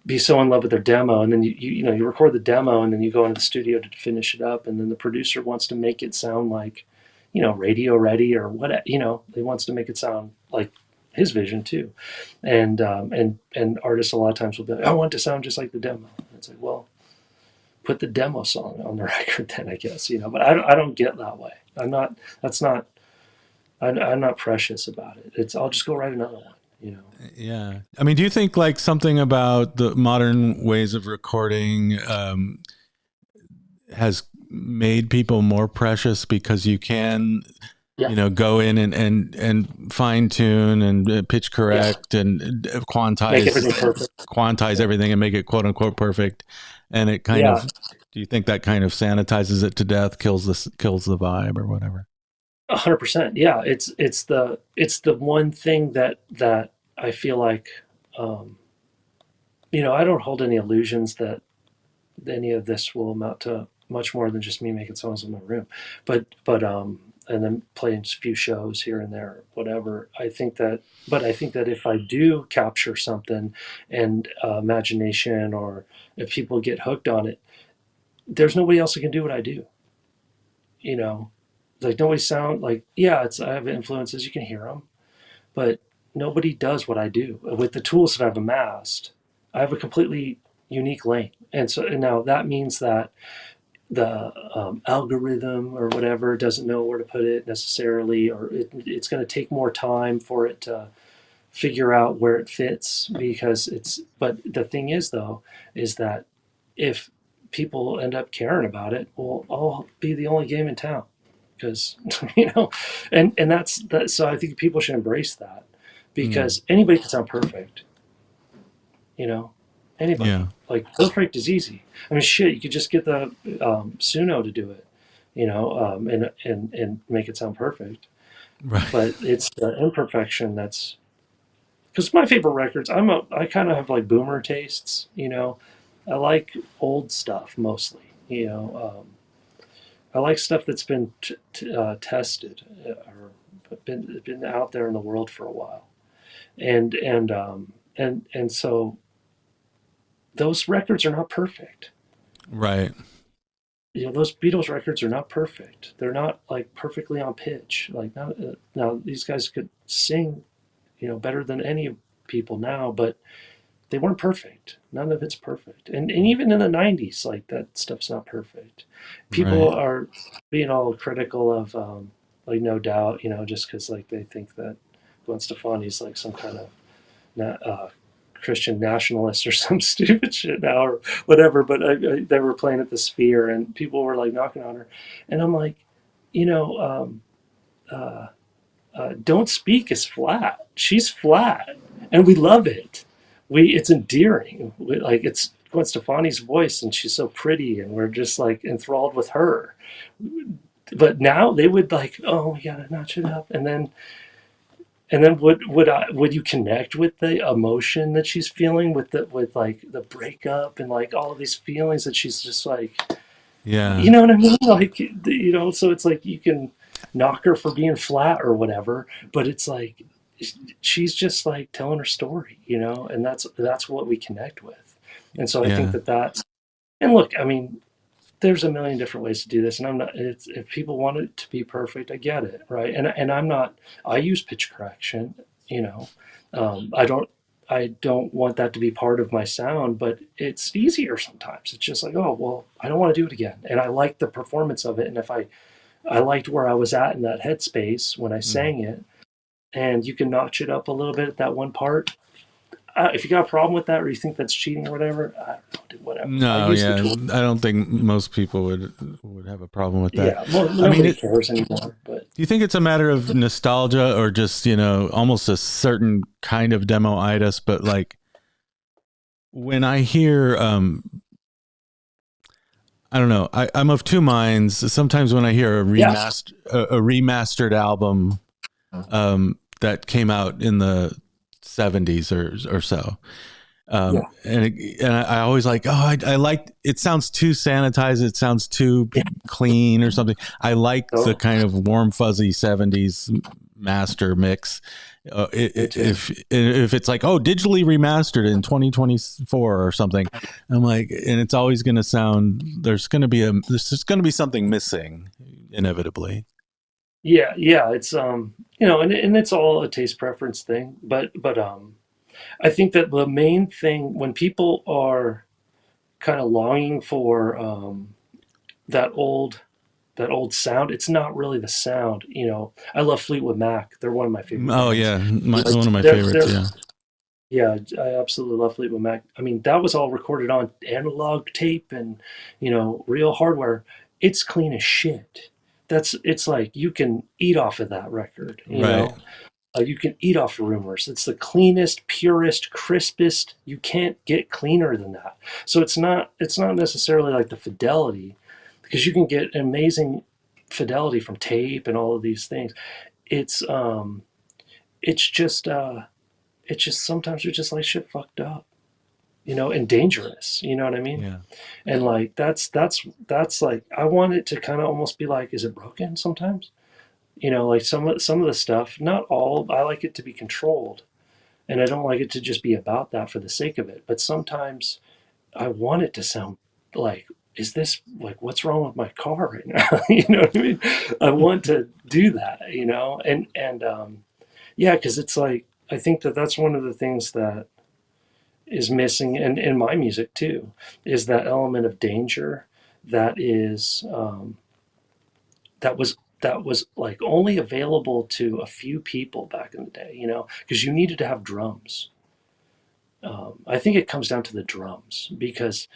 be so in love with their demo, and then you record the demo, and then you go into the studio to finish it up, and then the producer wants to make it sound like, radio ready or what, he wants to make it sound like his vision too, and artists a lot of times will be like, I want it to sound just like the demo. And it's like, well, put the demo song on the record then, I guess, but I don't get that way. I'm not. That's not. I'm not precious about it. I'll just go write another one. Yeah. I mean, do you think like something about the modern ways of recording has made people more precious because you can, Yeah. go in and fine tune and pitch Yeah. correct and Make everything perfect. quantize everything and make it quote unquote perfect. And it kind Yeah. of, do you think that kind of sanitizes it to death, kills the vibe or whatever? 100%. Yeah. It's the one thing that I feel like, um, I don't hold any illusions that any of this will amount to much more than just me making songs in my room. But and then playing a few shows here and there, whatever. I think that if I do capture something and imagination, or if people get hooked on it, there's nobody else that can do what I do. You know, like nobody sound like, yeah, I have influences, you can hear them, but nobody does what I do with the tools that I've amassed. I have a completely unique lane, and now that means that the algorithm or whatever doesn't know where to put it necessarily, or it's going to take more time for it to figure out where it fits, because it's. But the thing is, though, is that if people end up caring about it, well, I'll be the only game in town, because and that's that. So I think people should embrace that, Mm. because anybody can sound perfect. You know, anybody. Yeah. Like perfect is easy. I mean, shit, you could just get the Suno to do it, and make it sound perfect. Right. But it's the imperfection that's, because my favorite records. I kind of have like boomer tastes. I like old stuff mostly. I like stuff that's been tested, or been out there in the world for a while, and so those records are not perfect. Right. Those Beatles records are not perfect. They're not like perfectly on pitch. Like now these guys could sing, better than any people now, but they weren't perfect. None of it's perfect. And even in the 90s, like that stuff's not perfect. People Right. are being all critical of, like No Doubt, just because like they think that Gwen Stefani's like some kind of Christian nationalist or some stupid shit now or whatever. But they were playing at the Sphere, and people were like knocking on her, and I'm like, you know, um, uh, Don't Speak is flat. She's flat, and we love it. It's endearing. Like it's Gwen Stefani's voice, and she's so pretty, and we're just like enthralled with her. But now they would like, oh, we gotta notch it up, and then would you connect with the emotion that she's feeling with like the breakup and like all of these feelings that she's just like, Yeah. you know what I mean? Like, so it's like you can knock her for being flat or whatever, but it's like she's just like telling her story, and that's what we connect with. And so I think Yeah. that's, and look, I mean, there's a million different ways to do this, and I'm not. If people want it to be perfect, I get it, right? And I'm not. I use pitch correction. You know, I don't. I don't want that to be part of my sound, but it's easier sometimes. It's just like, oh well, I don't want to do it again, and I like the performance of it. And if I liked where I was at in that headspace when I Mm. sang it, and you can notch it up a little bit at that one part. If you got a problem with that, or you think that's cheating or whatever, I don't know, dude, whatever. I No, use the yeah, tool. I don't think most people would have a problem with that. Yeah, well, I mean, nobody cares anymore. But do you think it's a matter of nostalgia or just almost a certain kind of demo-itis? But like when I hear, I don't know. I'm of two minds. Sometimes when I hear Yeah. a remastered album that came out in the 70s or so, Yeah. and I always like, oh, I like, it sounds too sanitized, it sounds too Yeah. clean or something. I like the Totally. kind of warm fuzzy 70s master mix. Me too. If it's like, oh, digitally remastered in 2024 or something, I'm like, and it's always going to sound, there's just going to be something missing inevitably. Yeah. Yeah. It's, and it's all a taste preference thing, but I think that the main thing when people are kind of longing for, that old that old sound. It's not really the sound, I love Fleetwood Mac. They're one of my favorite Oh bands. yeah, Like one of my they're favorites. Yeah, yeah, I absolutely love Fleetwood Mac. I mean, that was all recorded on analog tape and real hardware. It's clean as shit. It's like you can eat off of that record. right. You can eat off of Rumors. It's the cleanest, purest, crispest. You can't get cleaner than that. So it's not necessarily like the fidelity, because you can get amazing fidelity from tape and all of these things. It's it's just it's just sometimes you're just like shit fucked up, and dangerous. You know what I mean? Yeah, And like that's like I want it to kind of almost be like, is it broken sometimes? Like some of the stuff, not all. I like it to be controlled, and I don't like it to just be about that for the sake of it. But sometimes I want it to sound like, is this like what's wrong with my car right now? You know what I mean? I want to do that, and yeah, because it's like I think that that's one of the things that is missing in my music too, is that element of danger that is that was like only available to a few people back in the day, because you needed to have drums. I think it comes down to the drums, because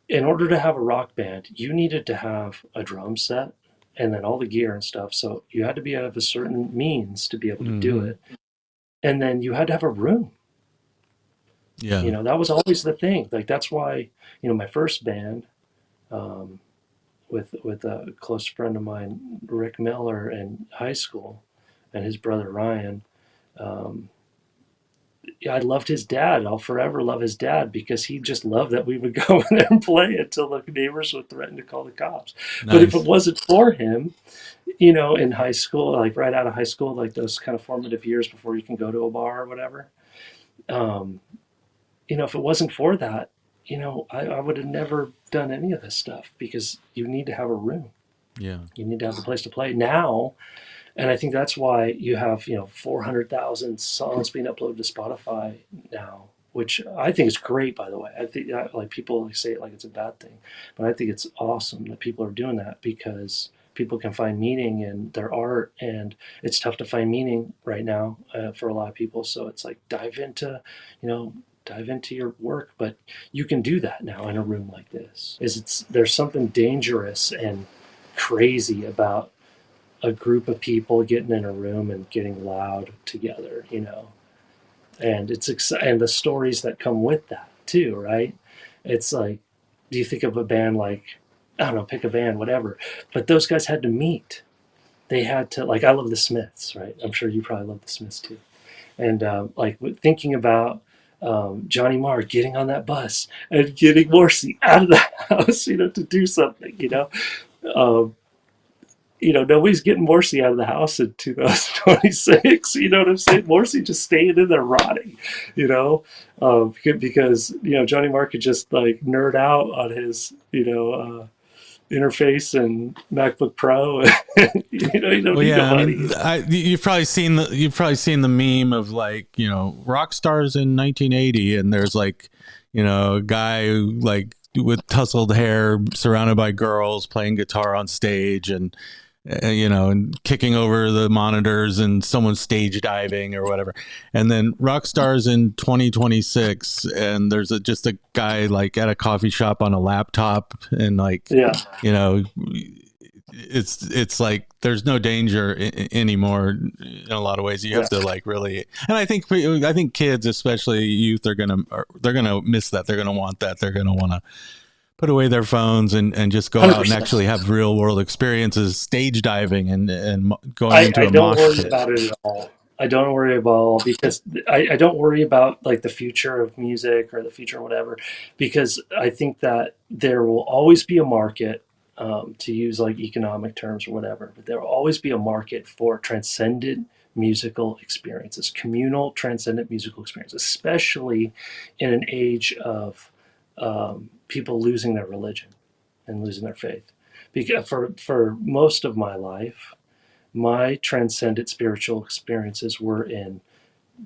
in order to have a rock band, you needed to have a drum set and then all the gear and stuff. So you had to be of a certain means to be able to do mm-hmm. it. And then you had to have a room. Yeah, That was always the thing. Like that's why, my first band, um, with a close friend of mine, Rick Miller, in high school, and his brother Ryan. Um, I loved his dad. I'll forever love his dad, because he just loved that we would go in there and play until the neighbors would threaten to call the cops. But if it nice. wasn't for him, in high school, like right out of high school, like those kind of formative years before you can go to a bar or whatever, um, if it wasn't for that, I would have never done any of this stuff, because you need to have a room. Yeah, You need to have a place to play now. And I think that's why you have 400,000 songs being uploaded to Spotify now, which I think is great. By the way, I think like people like say it like it's a bad thing, but I think it's awesome that people are doing that, because people can find meaning in their art, and it's tough to find meaning right now for a lot of people. So it's like you know dive into your work, but you can do that now in a room like this. There's something dangerous and crazy about a group of people getting in a room and getting loud together, and and the stories that come with that too, right? It's like, do you think of a band like, I don't know, pick a band, whatever, but those guys had to meet. They had to, like, I love the Smiths, right? I'm sure you probably love the Smiths too. And like thinking about Johnny Marr getting on that bus and getting Morrissey out of the house, to do something, Um, nobody's getting Morrissey out of the house in 2026. You know what I'm saying? Morrissey just staying in there rotting, because, Johnny Marr could just like nerd out on his, interface and MacBook Pro. You don't well, need yeah. I nobody. mean, you've probably seen the meme of like, rock stars in 1980, and there's like, a guy who, like, with tousled hair, surrounded by girls, playing guitar on stage, and and kicking over the monitors, and someone stage diving or whatever. And then rock stars in 2026, and there's just a guy like at a coffee shop on a laptop, and like, Yeah. you know, it's like there's no danger anymore in a lot of ways. You Yeah. have to like really, and I think kids, especially youth, they're gonna miss that. They're gonna want that. They're gonna want to put away their phones and just go out and 100%. actually have real world experiences, stage diving and going into I a don't mosh worry pit. about it at all. I don't worry about all because I don't worry about like the future of music or the future of whatever, because I think that there will always be a market, to use like economic terms or whatever, but there will always be a market for transcendent musical experiences, communal transcendent musical experiences, especially in an age of people losing their religion and losing their faith. Because for most of my life, my transcendent spiritual experiences were in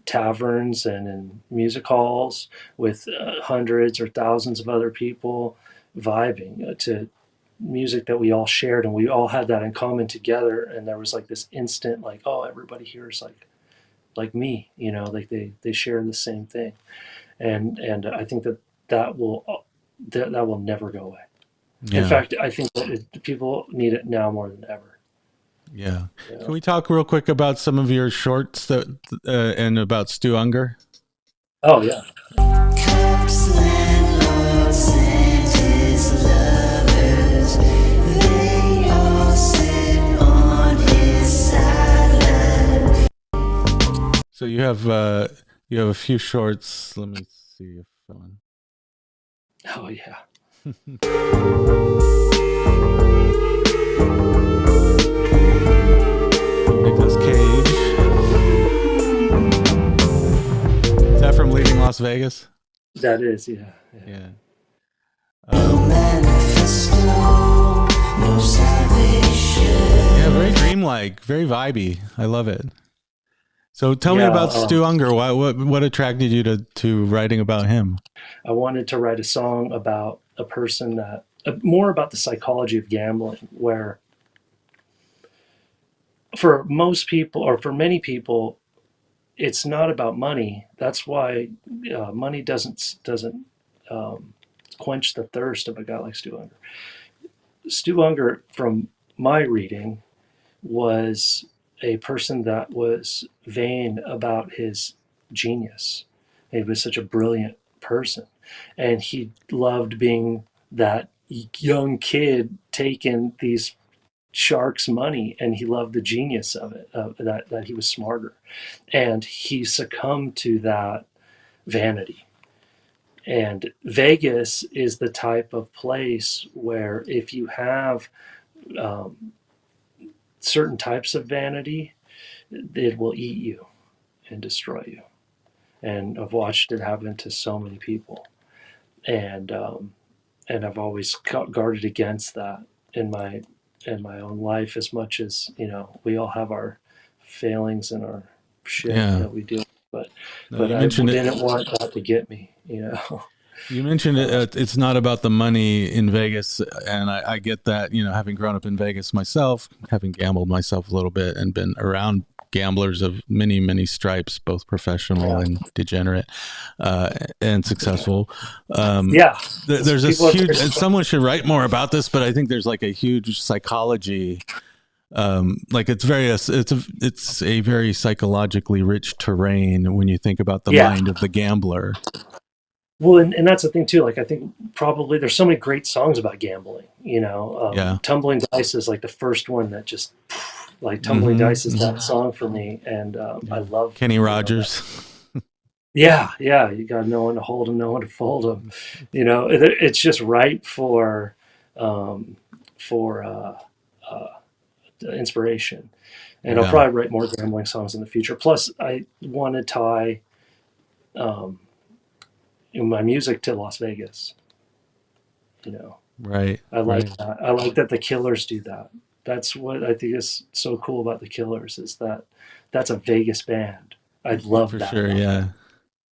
taverns and in music halls with hundreds or thousands of other people vibing to music that we all shared, and we all had that in common together. And there was like this instant, like, oh, everybody here is like me, you know, like they share the same thing. And I think that that will that will never go away. In Yeah. fact, I think that people need it now more than ever. Yeah. You Can know? we talk real quick about some of your shorts that and about Stu Unger? Oh yeah. So you have a few shorts. Let me see if one. Oh yeah. Nicolas Cage. Is that from Leaving Las Vegas? That is, yeah. Yeah. Yeah. Yeah, very dreamlike, very vibey. I love it. So tell me Yeah, about Stu Unger. What attracted you to writing about him? I wanted to write a song about a person that, more about the psychology of gambling, where for most people, or for many people, it's not about money. That's why money doesn't um, quench the thirst of a guy like Stu Unger. Stu Unger, from my reading, was a person that was vain about his genius. He was such a brilliant person, and he loved being that young kid taking these sharks' money, and he loved the genius of it, that he was smarter, and he succumbed to that vanity. And Vegas is the type of place where if you have um, certain types of vanity, it will eat you and destroy you. And I've watched it happen to so many people, and and I've always guarded against that in my own life. As much as, you know, we all have our failings and our shit Yeah. that we do, but No, but you I mentioned didn't it. want that to get me, you know. You mentioned it. uh, It's not about the money in Vegas, and I get that. You know, having grown up in Vegas myself, having gambled myself a little bit, and been around gamblers of many stripes, both professional yeah, and degenerate, and successful. Um, yeah. there's this People are very huge. And someone should write more about this, but I think there's like a huge psychology. Like it's a very psychologically rich terrain when you think about the yeah. mind of the gambler. Well, and that's the thing too. Like, I think probably there's so many great songs about gambling. You know, Yeah. Tumbling Dice is like the first one that just, like, Tumbling Mm-hmm, Dice is mm-hmm. that song for me, and I Yeah. love, Kenny you know, that. Rogers. Yeah, yeah. You got no one to hold them, no one to fold them. You know, it's just right um, for inspiration. And I'll Yeah. probably write more gambling songs in the future. Plus, I want to tie um, my music to Las Vegas. You know, Right. I like Right. that. I like that the Killers do that. That's what I think is so cool about the Killers, is that that's a Vegas band. I love For that sure. about them.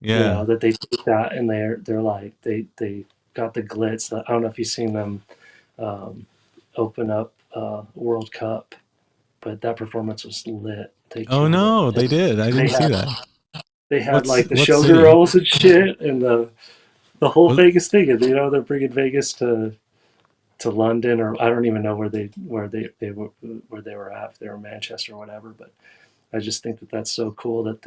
Yeah. You Yeah. know, that they take that and they're like they got the glitz. I don't know if you've seen them um, open up World Cup, but that performance was lit. They Oh killed it. no, they And did. I they didn't see had that. they had like the What city? showgirls and shit, and the whole What, Vegas thing. And, you know, they're bringing Vegas to London, or I don't even know where they were at, if they were in Manchester or whatever. But I just think that that's so cool that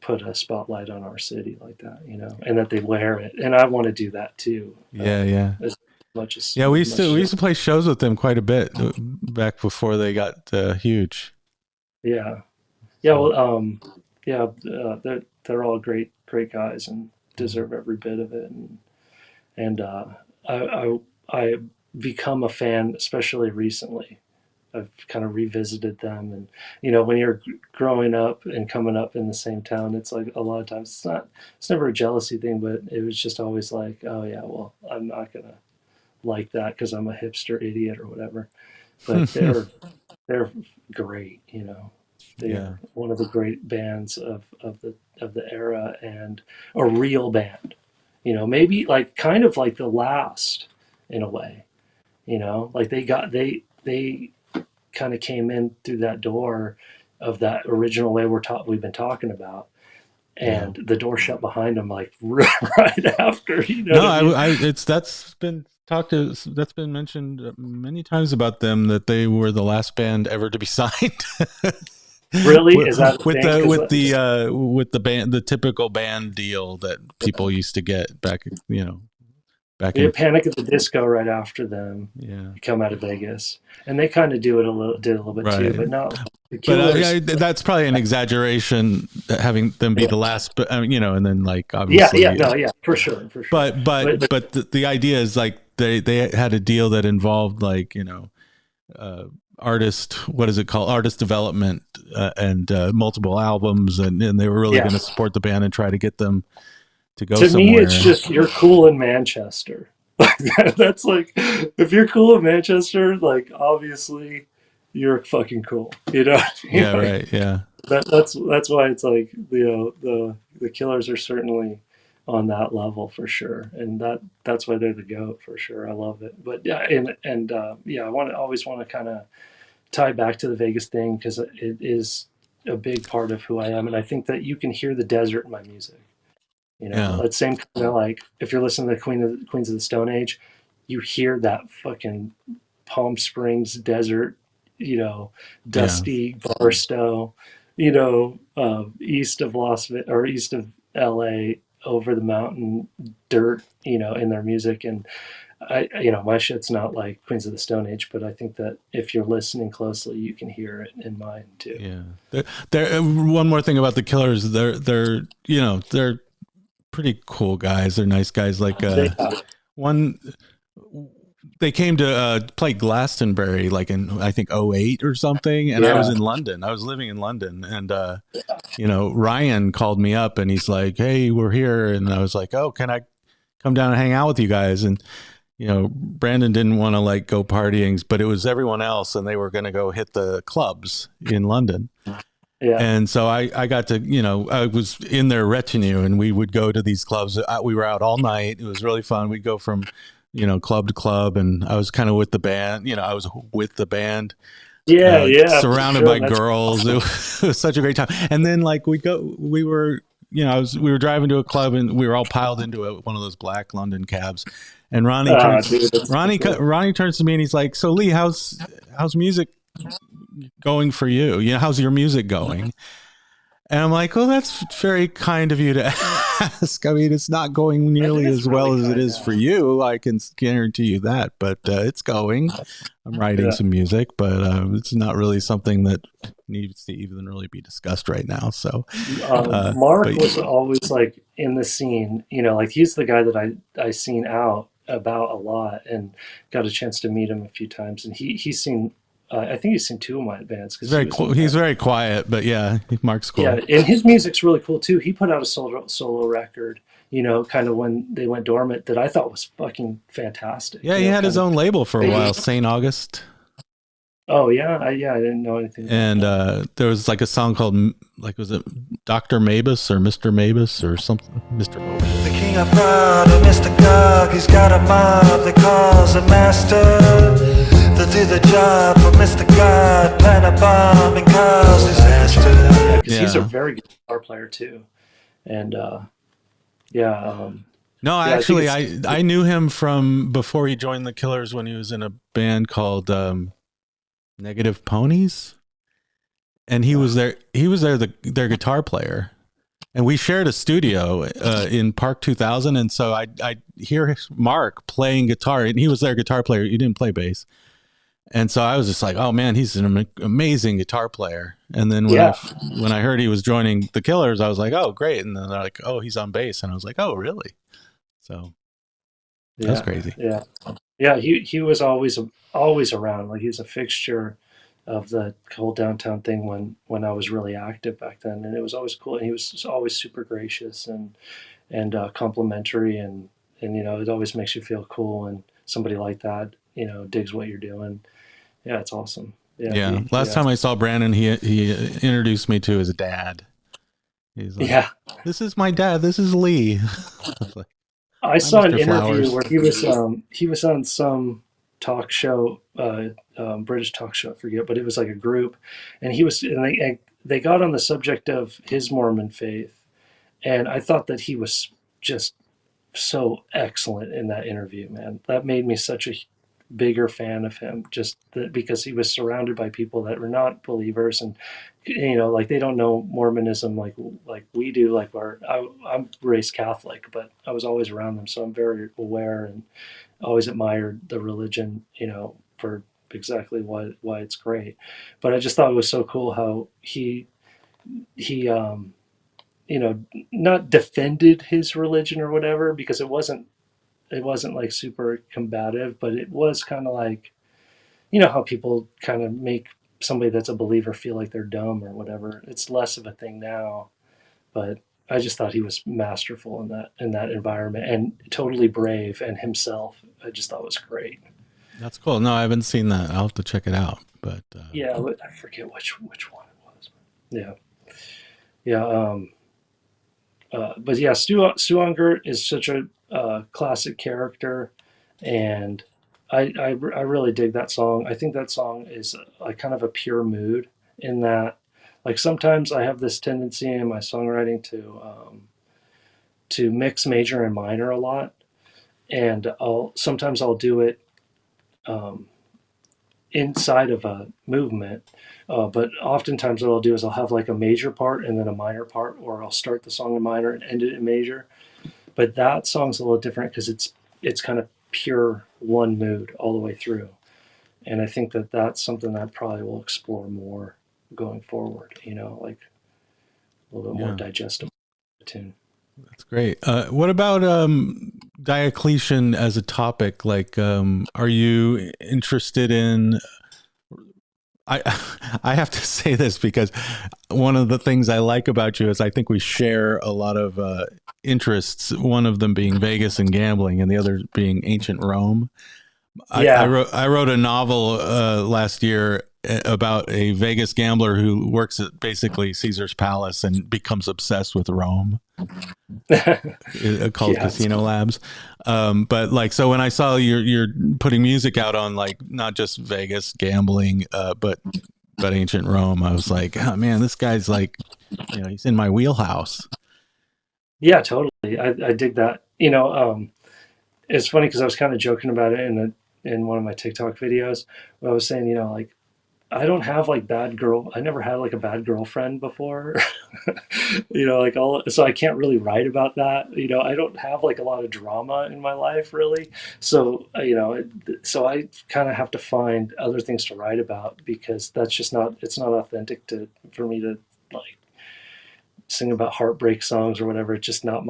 put a spotlight on our city like that, and that they wear it. And I want to do that too. Yeah. As much as Yeah, we used to play shows with them quite a bit back before they got huge. Yeah. Yeah. Well, yeah, they're all great guys and deserve every bit of it. And I become a fan, especially recently. I've kind of revisited them, and when you're growing up and coming up in the same town, it's like a lot of times it's never a jealousy thing, but it was just always like, oh yeah, well, I'm not gonna like that because I'm a hipster idiot or whatever. But they're great, They Yeah. are one of the great bands of the era, and a real band. Maybe like kind of like the last in a way. Like they kind of came in through that door of that original way we've been talking about, and the door shut behind them like right after. No, that's been mentioned many times about them, that they were the last band ever to be signed. Really? Is that with the band, the typical band deal that people used to get back, back we in had Panic at the Disco right after them. Yeah. Come out of Vegas, and they kind of did a little bit too, but no. The But Killers, that's probably an exaggeration, having them be the last. But and then like obviously, yeah, for sure. But the idea is like they had a deal that involved like what is it called, artist development, and multiple albums, and they were really going to support the band and try to get them to go somewhere. To me, it's just, you're cool in Manchester. That's like, if you're cool in Manchester, like obviously you're fucking cool. Yeah, like, right. Yeah. That's why it's like, the Killers are certainly on that level for sure, and that's why they're the GOAT for sure. I love it. But yeah, and yeah, I always want to kind of tie back to the Vegas thing, because it is a big part of who I am, and I think that you can hear the desert in my music. That same kind of, like, if you're listening to Queens of the Stone Age, you hear that fucking Palm Springs desert, dusty Barstow, east of east of LA, over the mountain dirt, in their music. And my shit's not like Queens of the Stone Age, but I think that if you're listening closely, you can hear it in mine too. Yeah. One more thing about the Killers, they're pretty cool guys. They're nice guys. Like they came to play Glastonbury like in, I think, 2008 or something, and I was in London. I was living in London, and Ryan called me up and he's like, "Hey, we're here," and I was like, "Oh, can I come down and hang out with you guys?" And Brandon didn't want to like go partying, but it was everyone else, and they were going to go hit the clubs in London. Yeah. And so I got to, I was in their retinue, and we would go to these clubs. We were out all night. It was really fun. We'd go from, club to club, and I was kind of with the band. I was with the band. Yeah. Surrounded by girls. It was such a great time. And then like we were driving to a club, and we were all piled into one of those black London cabs. And Ronnie turns to me and he's like, "So Lee, how's music going for you? How's your music going?" And I'm like, "Well, that's very kind of you to ask. I mean, it's not going nearly as well as it is for you. I can guarantee you that, but it's going. I'm writing some music, but it's not really something that needs to even really be discussed right now." So Mark was always like in the scene, like he's the guy that I seen out about a lot, and got a chance to meet him a few times, and he's seen I think he's seen two of my bands. He's very quiet, but yeah, Mark's cool. Yeah, and his music's really cool too. He put out a solo record, kind of when they went dormant, that I thought was fucking fantastic. Yeah, he had his own label for a while, St. August. Oh yeah, I didn't know anything. And there was like a song called, like, was it Dr. Mabus or Mr. Mabus or something? Mr. Mabus. The king of pride, or Mr. Gog, he's got a mob that calls a master. They'll do the job for Mr. God, plant a bomb and cause disaster. Yeah, because he's a very good guitar player too. And no, actually, I knew him from before he joined the Killers, when he was in a band called Negative Ponies, and he was their guitar player. And we shared a studio in Park 2000, and so I hear Mark playing guitar, and he was their guitar player. He didn't play bass, and so I was just like, "Oh man, he's an amazing guitar player." And then when I heard he was joining the Killers, I was like, "Oh great!" And then they're like, "Oh, he's on bass," and I was like, "Oh really?" So that's crazy. Yeah. He was always around. Like he's a fixture of the whole downtown thing when I was really active back then, and it was always cool. And he was always super gracious and complimentary, and it always makes you feel cool. And somebody like that, digs what you're doing. Yeah, it's awesome. Yeah. Last time I saw Brandon, he introduced me to his dad. He's like, "This is my dad. This is Lee." I saw an interview where he was on some talk show, British talk show, I forget, but it was like a group, and they got on the subject of his Mormon faith, and I thought that he was just so excellent in that interview, man. That made me such a bigger fan of him, because he was surrounded by people that were not believers, and like they don't know Mormonism like we do. Like I'm raised Catholic, but I was always around them, so I'm very aware and always admired the religion, for exactly why it's great. But I just thought it was so cool how he not defended his religion or whatever, because it wasn't like super combative, but it was kind of like, how people kind of make somebody that's a believer feel like they're dumb or whatever. It's less of a thing now, but I just thought he was masterful in that environment, and totally brave, and himself. I just thought was great. That's cool. No, I haven't seen that. I'll have to check it out. But I forget which one it was. Yeah. But yeah, Stu Unger is such a classic character, and I really dig that song. I think that song is like kind of a pure mood, in that, like, sometimes I have this tendency in my songwriting to mix major and minor a lot, and sometimes I'll do it inside of a movement. But oftentimes what I'll do is I'll have like a major part and then a minor part, or I'll start the song in minor and end it in major. But that song's a little different because it's kind of pure one mood all the way through. And I think that that's something that I probably will explore more going forward, like a little bit more digestible tune. That's great. What about Diocletian as a topic? Like, are you interested in... I have to say this because one of the things I like about you is I think we share a lot of interests, one of them being Vegas and gambling and the other being ancient Rome. I wrote a novel last year about a Vegas gambler who works at basically Caesar's Palace and becomes obsessed with Rome. Called Casino Labs. But like, so when I saw you're putting music out on like not just Vegas gambling, but ancient Rome, I was like, oh man, this guy's like, he's in my wheelhouse. Yeah, totally. I dig that. It's funny because I was kind of joking about it in one of my TikTok videos where I was saying, like, I don't have like I never had like a bad girlfriend before, so I can't really write about that. I don't have like a lot of drama in my life really. So, so I kind of have to find other things to write about, because it's not authentic for me to like sing about heartbreak songs or whatever. It's just not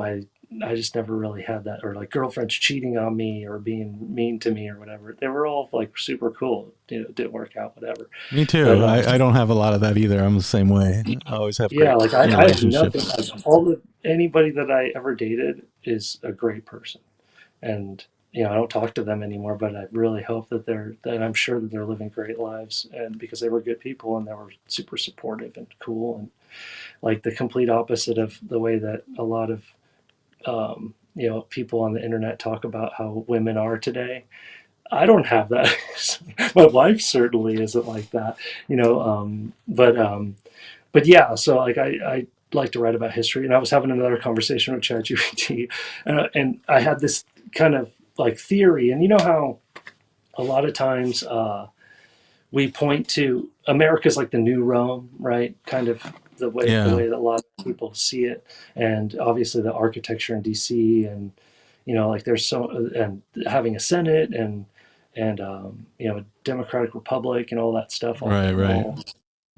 I just never really had that, or like girlfriends cheating on me or being mean to me or whatever. They were all like super cool. It didn't work out, whatever. Me too. But, I don't have a lot of that either. I'm the same way. I always have great like I have nothing. Anybody that I ever dated is a great person, and I don't talk to them anymore. But I really hope that I'm sure that they're living great lives, and because they were good people and they were super supportive and cool, and like the complete opposite of the way that a lot of people on the internet talk about how women are today. I don't have that. My wife certainly isn't like that, but yeah, so like I like to write about history, and I was having another conversation with ChatGPT, and I had this kind of like theory, and how a lot of times we point to America's like the new Rome, right? Kind of the Yeah. way that a lot of people see it, and obviously the architecture in DC, and like there's so, and having a Senate, and a democratic republic and all that stuff Right. Right. all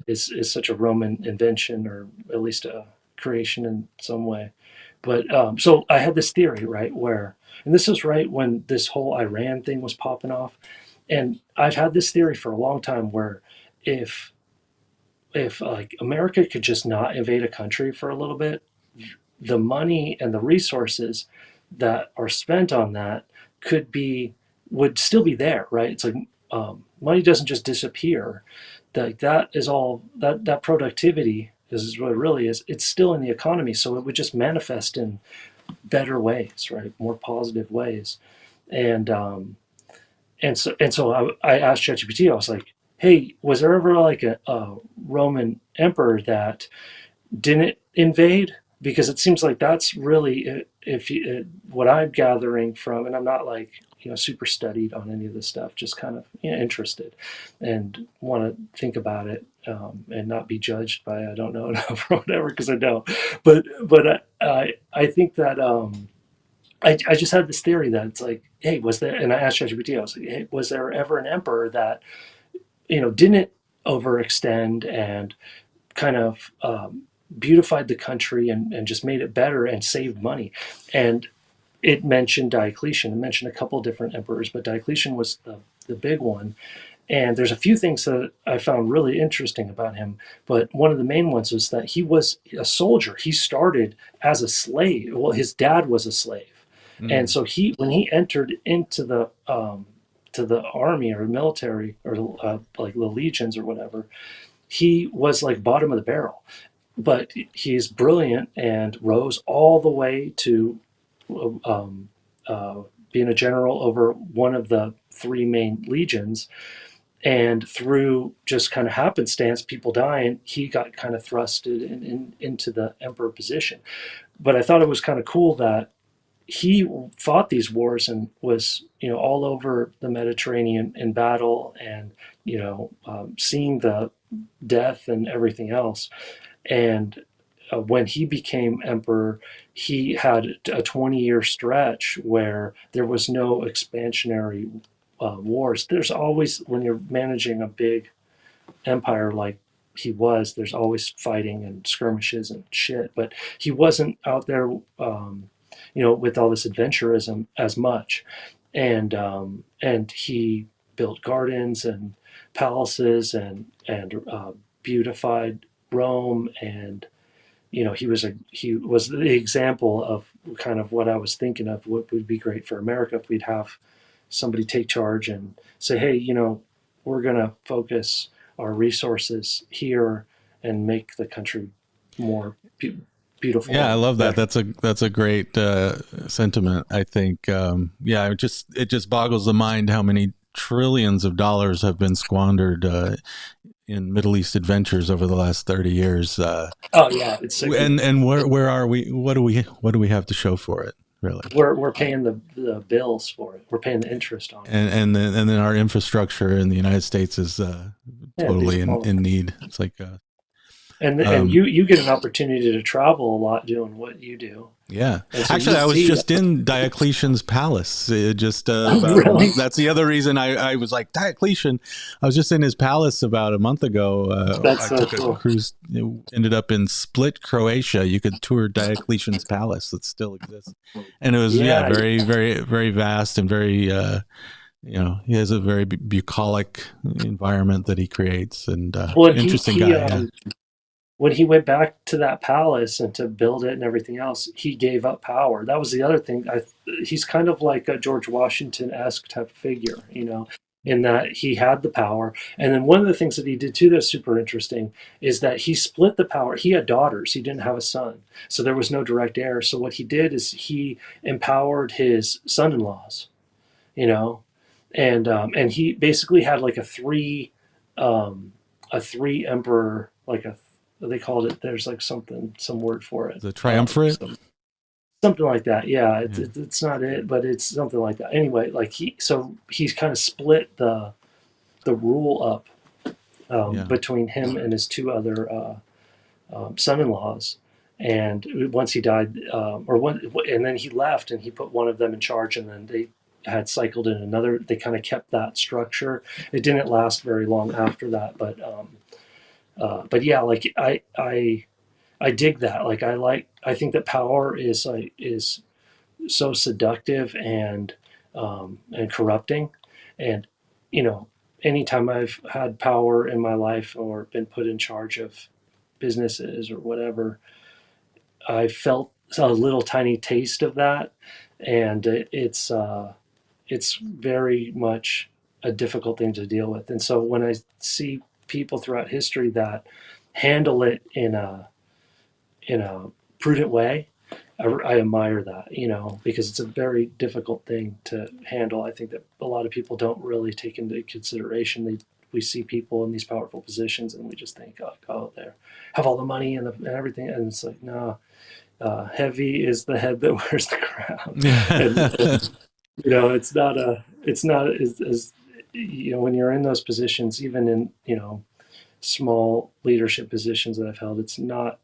is such a Roman invention, or at least a creation in some way. But so I had this theory, right, where, and this was right when this whole Iran thing was popping off, and I've had this theory for a long time where if like America could just not invade a country for a little bit, the money and the resources that are spent on that could be would still be there, right? It's like money doesn't just disappear. That is all that productivity is what it really is. It's still in the economy, so it would just manifest in better ways, right? More positive ways, and so I asked ChatGPT. I was like, "Hey, was there ever like a Roman emperor that didn't invade?" Because it seems like that's really, if you, what I'm gathering from, and I'm not like super studied on any of this stuff, just kind of interested and want to think about it, and not be judged by I don't know enough or whatever, because I don't. But I think that I just had this theory that it's like, hey, was there? And I asked ChatGPT, I was like, hey, was there ever an emperor that didn't overextend and kind of beautified the country, and just made it better and saved money? And it mentioned Diocletian. It mentioned a couple of different emperors, but Diocletian was the big one. And there's a few things that I found really interesting about him, but one of the main ones was that he was a soldier. He started as a slave. Well, his dad was a slave, and Mm. so when he entered into the to the army or military, or like the legions or whatever, he was like bottom of the barrel. But he's brilliant and rose all the way to um, being a general over one of the three main legions. And through just kind of happenstance, people dying, he got kind of thrusted into the emperor position. But I thought it was kind of cool that he fought these wars and was all over the Mediterranean in battle, and seeing the death and everything else. And when he became emperor, he had a 20-year stretch where there was no expansionary wars. There's always, when you're managing a big empire like he was, there's always fighting and skirmishes and shit. But he wasn't out there, with all this adventurism as much. And he built gardens and palaces, and beautified Rome. And he was the example of kind of what I was thinking of, what would be great for America if we'd have somebody take charge and say, hey, we're going to focus our resources here and make the country more beautiful. Yeah, I love that. Better. That's a great sentiment. I think, yeah, it just boggles the mind how many trillions of dollars have been squandered in Middle East adventures over the last 30 years. Oh yeah, it's sick. And where are we? What do we have to show for it? Really, we're paying the bills for it. We're paying the interest on it. And then our infrastructure in the United States is totally in need. It's like. And you get an opportunity to travel a lot doing what you do. Yeah, so actually, I was just in Diocletian's palace. Really? That's the other reason I was like Diocletian. I was just in his palace about a month ago. That's I so took cool. a cruise. Ended up in Split, Croatia. You could tour Diocletian's palace that still exists, and it was very, very, very vast and very. He has a very bucolic environment that he creates, and interesting guy. Yeah. When he went back to that palace and to build it and everything else, he gave up power. That was the other thing. He's kind of like a George Washington-esque type figure, in that he had the power. And then one of the things that he did too that's super interesting is that he split the power. He had daughters. He didn't have a son. So there was no direct heir. So what he did is he empowered his son-in-laws, and he basically had like a three emperor, like they called it, there's like some word for it. The triumvirate? Something like that. Yeah. It's not it, but it's something like that. Anyway, like he's kind of split the rule up between him and his two other son-in-laws. And once he died, and then he left, and he put one of them in charge, and then they had cycled in another. They kind of kept that structure. It didn't last very long after that, but yeah, like I dig that. Like I think that power is so seductive and corrupting, and you know, anytime I've had power in my life or been put in charge of businesses or whatever, I felt a little tiny taste of that, and it's very much a difficult thing to deal with. And so when I see people throughout history that handle it in a prudent way, I admire that, you know, because it's a very difficult thing to handle. I think that a lot of people don't really take into consideration. We see people in these powerful positions and we just think, oh, they have all the money and everything, and it's like, no. Heavy is the head that wears the crown. And you know, it's not as you know, when you're in those positions, even in, you know, small leadership positions that I've held, it's not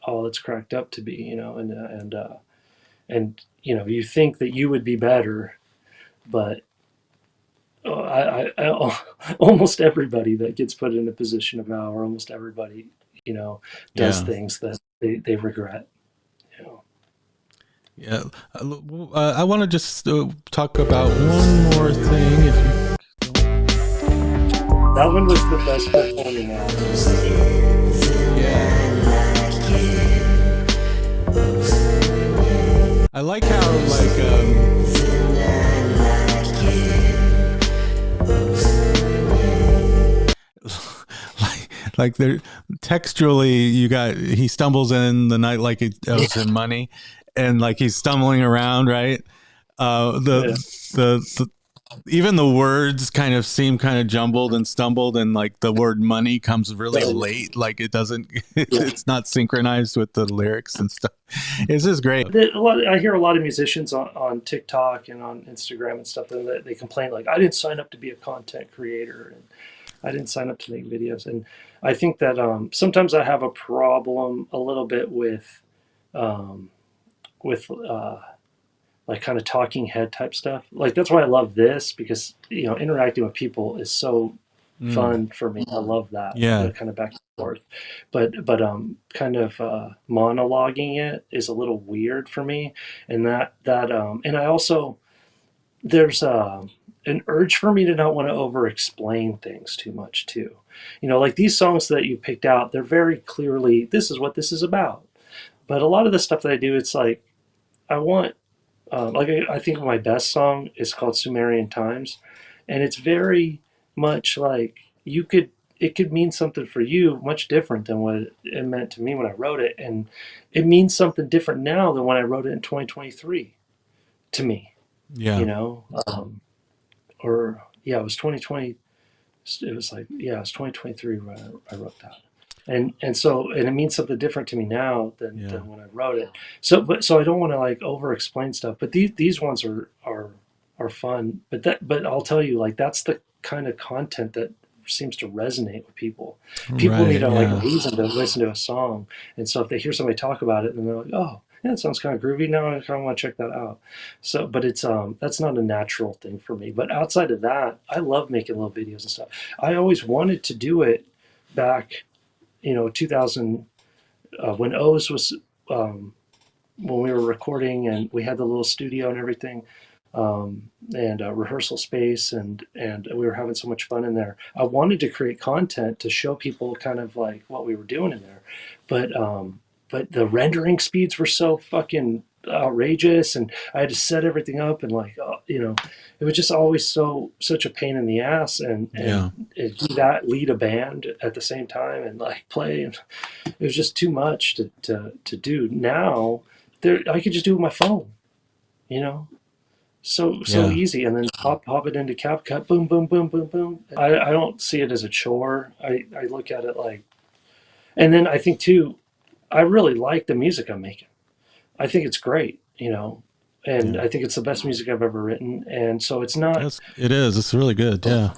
all it's cracked up to be, you know, and you know, you think that you would be better, but almost everybody that gets put in a position of power, almost everybody, you know, does things that they regret. You know. Yeah, I want to just talk about one more thing. If you... That one was the best performing album. Yeah. I like how like there textually he stumbles in the night like he owes him money, and like he's stumbling around, right? The even the words kind of seem kind of jumbled and stumbled, and like the word money comes really late, like it doesn't it's not synchronized with the lyrics and stuff. It's just great. I hear a lot of musicians on TikTok and on Instagram and stuff, and they complain like, I didn't sign up to be a content creator, and I didn't sign up to make videos. And I think that sometimes I have a problem a little bit with like kind of talking head type stuff. Like that's why I love this, because you know, interacting with people is so fun for me. I love that. Yeah, kind of back and forth. But kind of monologuing it is a little weird for me. And and I also, there's an urge for me to not want to over explain things too much too. You know, like these songs that you picked out, they're very clearly, this is what this is about. But a lot of the stuff that I do, it's like I want I think my best song is called Sumerian Times, and it's very much like it could mean something for you much different than what it meant to me when I wrote it, and it means something different now than when I wrote it in 2023 to me. Yeah, you know, or yeah, it was 2020. It was like, yeah, it was 2023 when I wrote that. And so it means something different to me now than when I wrote it. So I don't want to like over explain stuff, but these ones are fun. But I'll tell you, like that's the kind of content that seems to resonate with people. People need like a reason to listen to a song. And so if they hear somebody talk about it, then they're like, oh, yeah, it sounds kind of groovy. Now I kind of want to check that out. So, but it's that's not a natural thing for me. But outside of that, I love making little videos and stuff. I always wanted to do it back, you know, 2000 when O's was when we were recording and we had the little studio and everything, and a rehearsal space, and we were having so much fun in there. I wanted to create content to show people kind of like what we were doing in there, but the rendering speeds were so fucking outrageous, and I had to set everything up, and like you know, it was just always such a pain in the ass, and do that, lead a band at the same time and like play, and it was just too much to do. Now I could just do it with my phone, you know, so easy, and then pop it into CapCut, boom boom boom boom boom. I don't see it as a chore. I look at it like, and then I think too, I really like the music I'm making. I think it's great, you know, and I think it's the best music I've ever written. And so it's not. It is. It's really good. Yeah.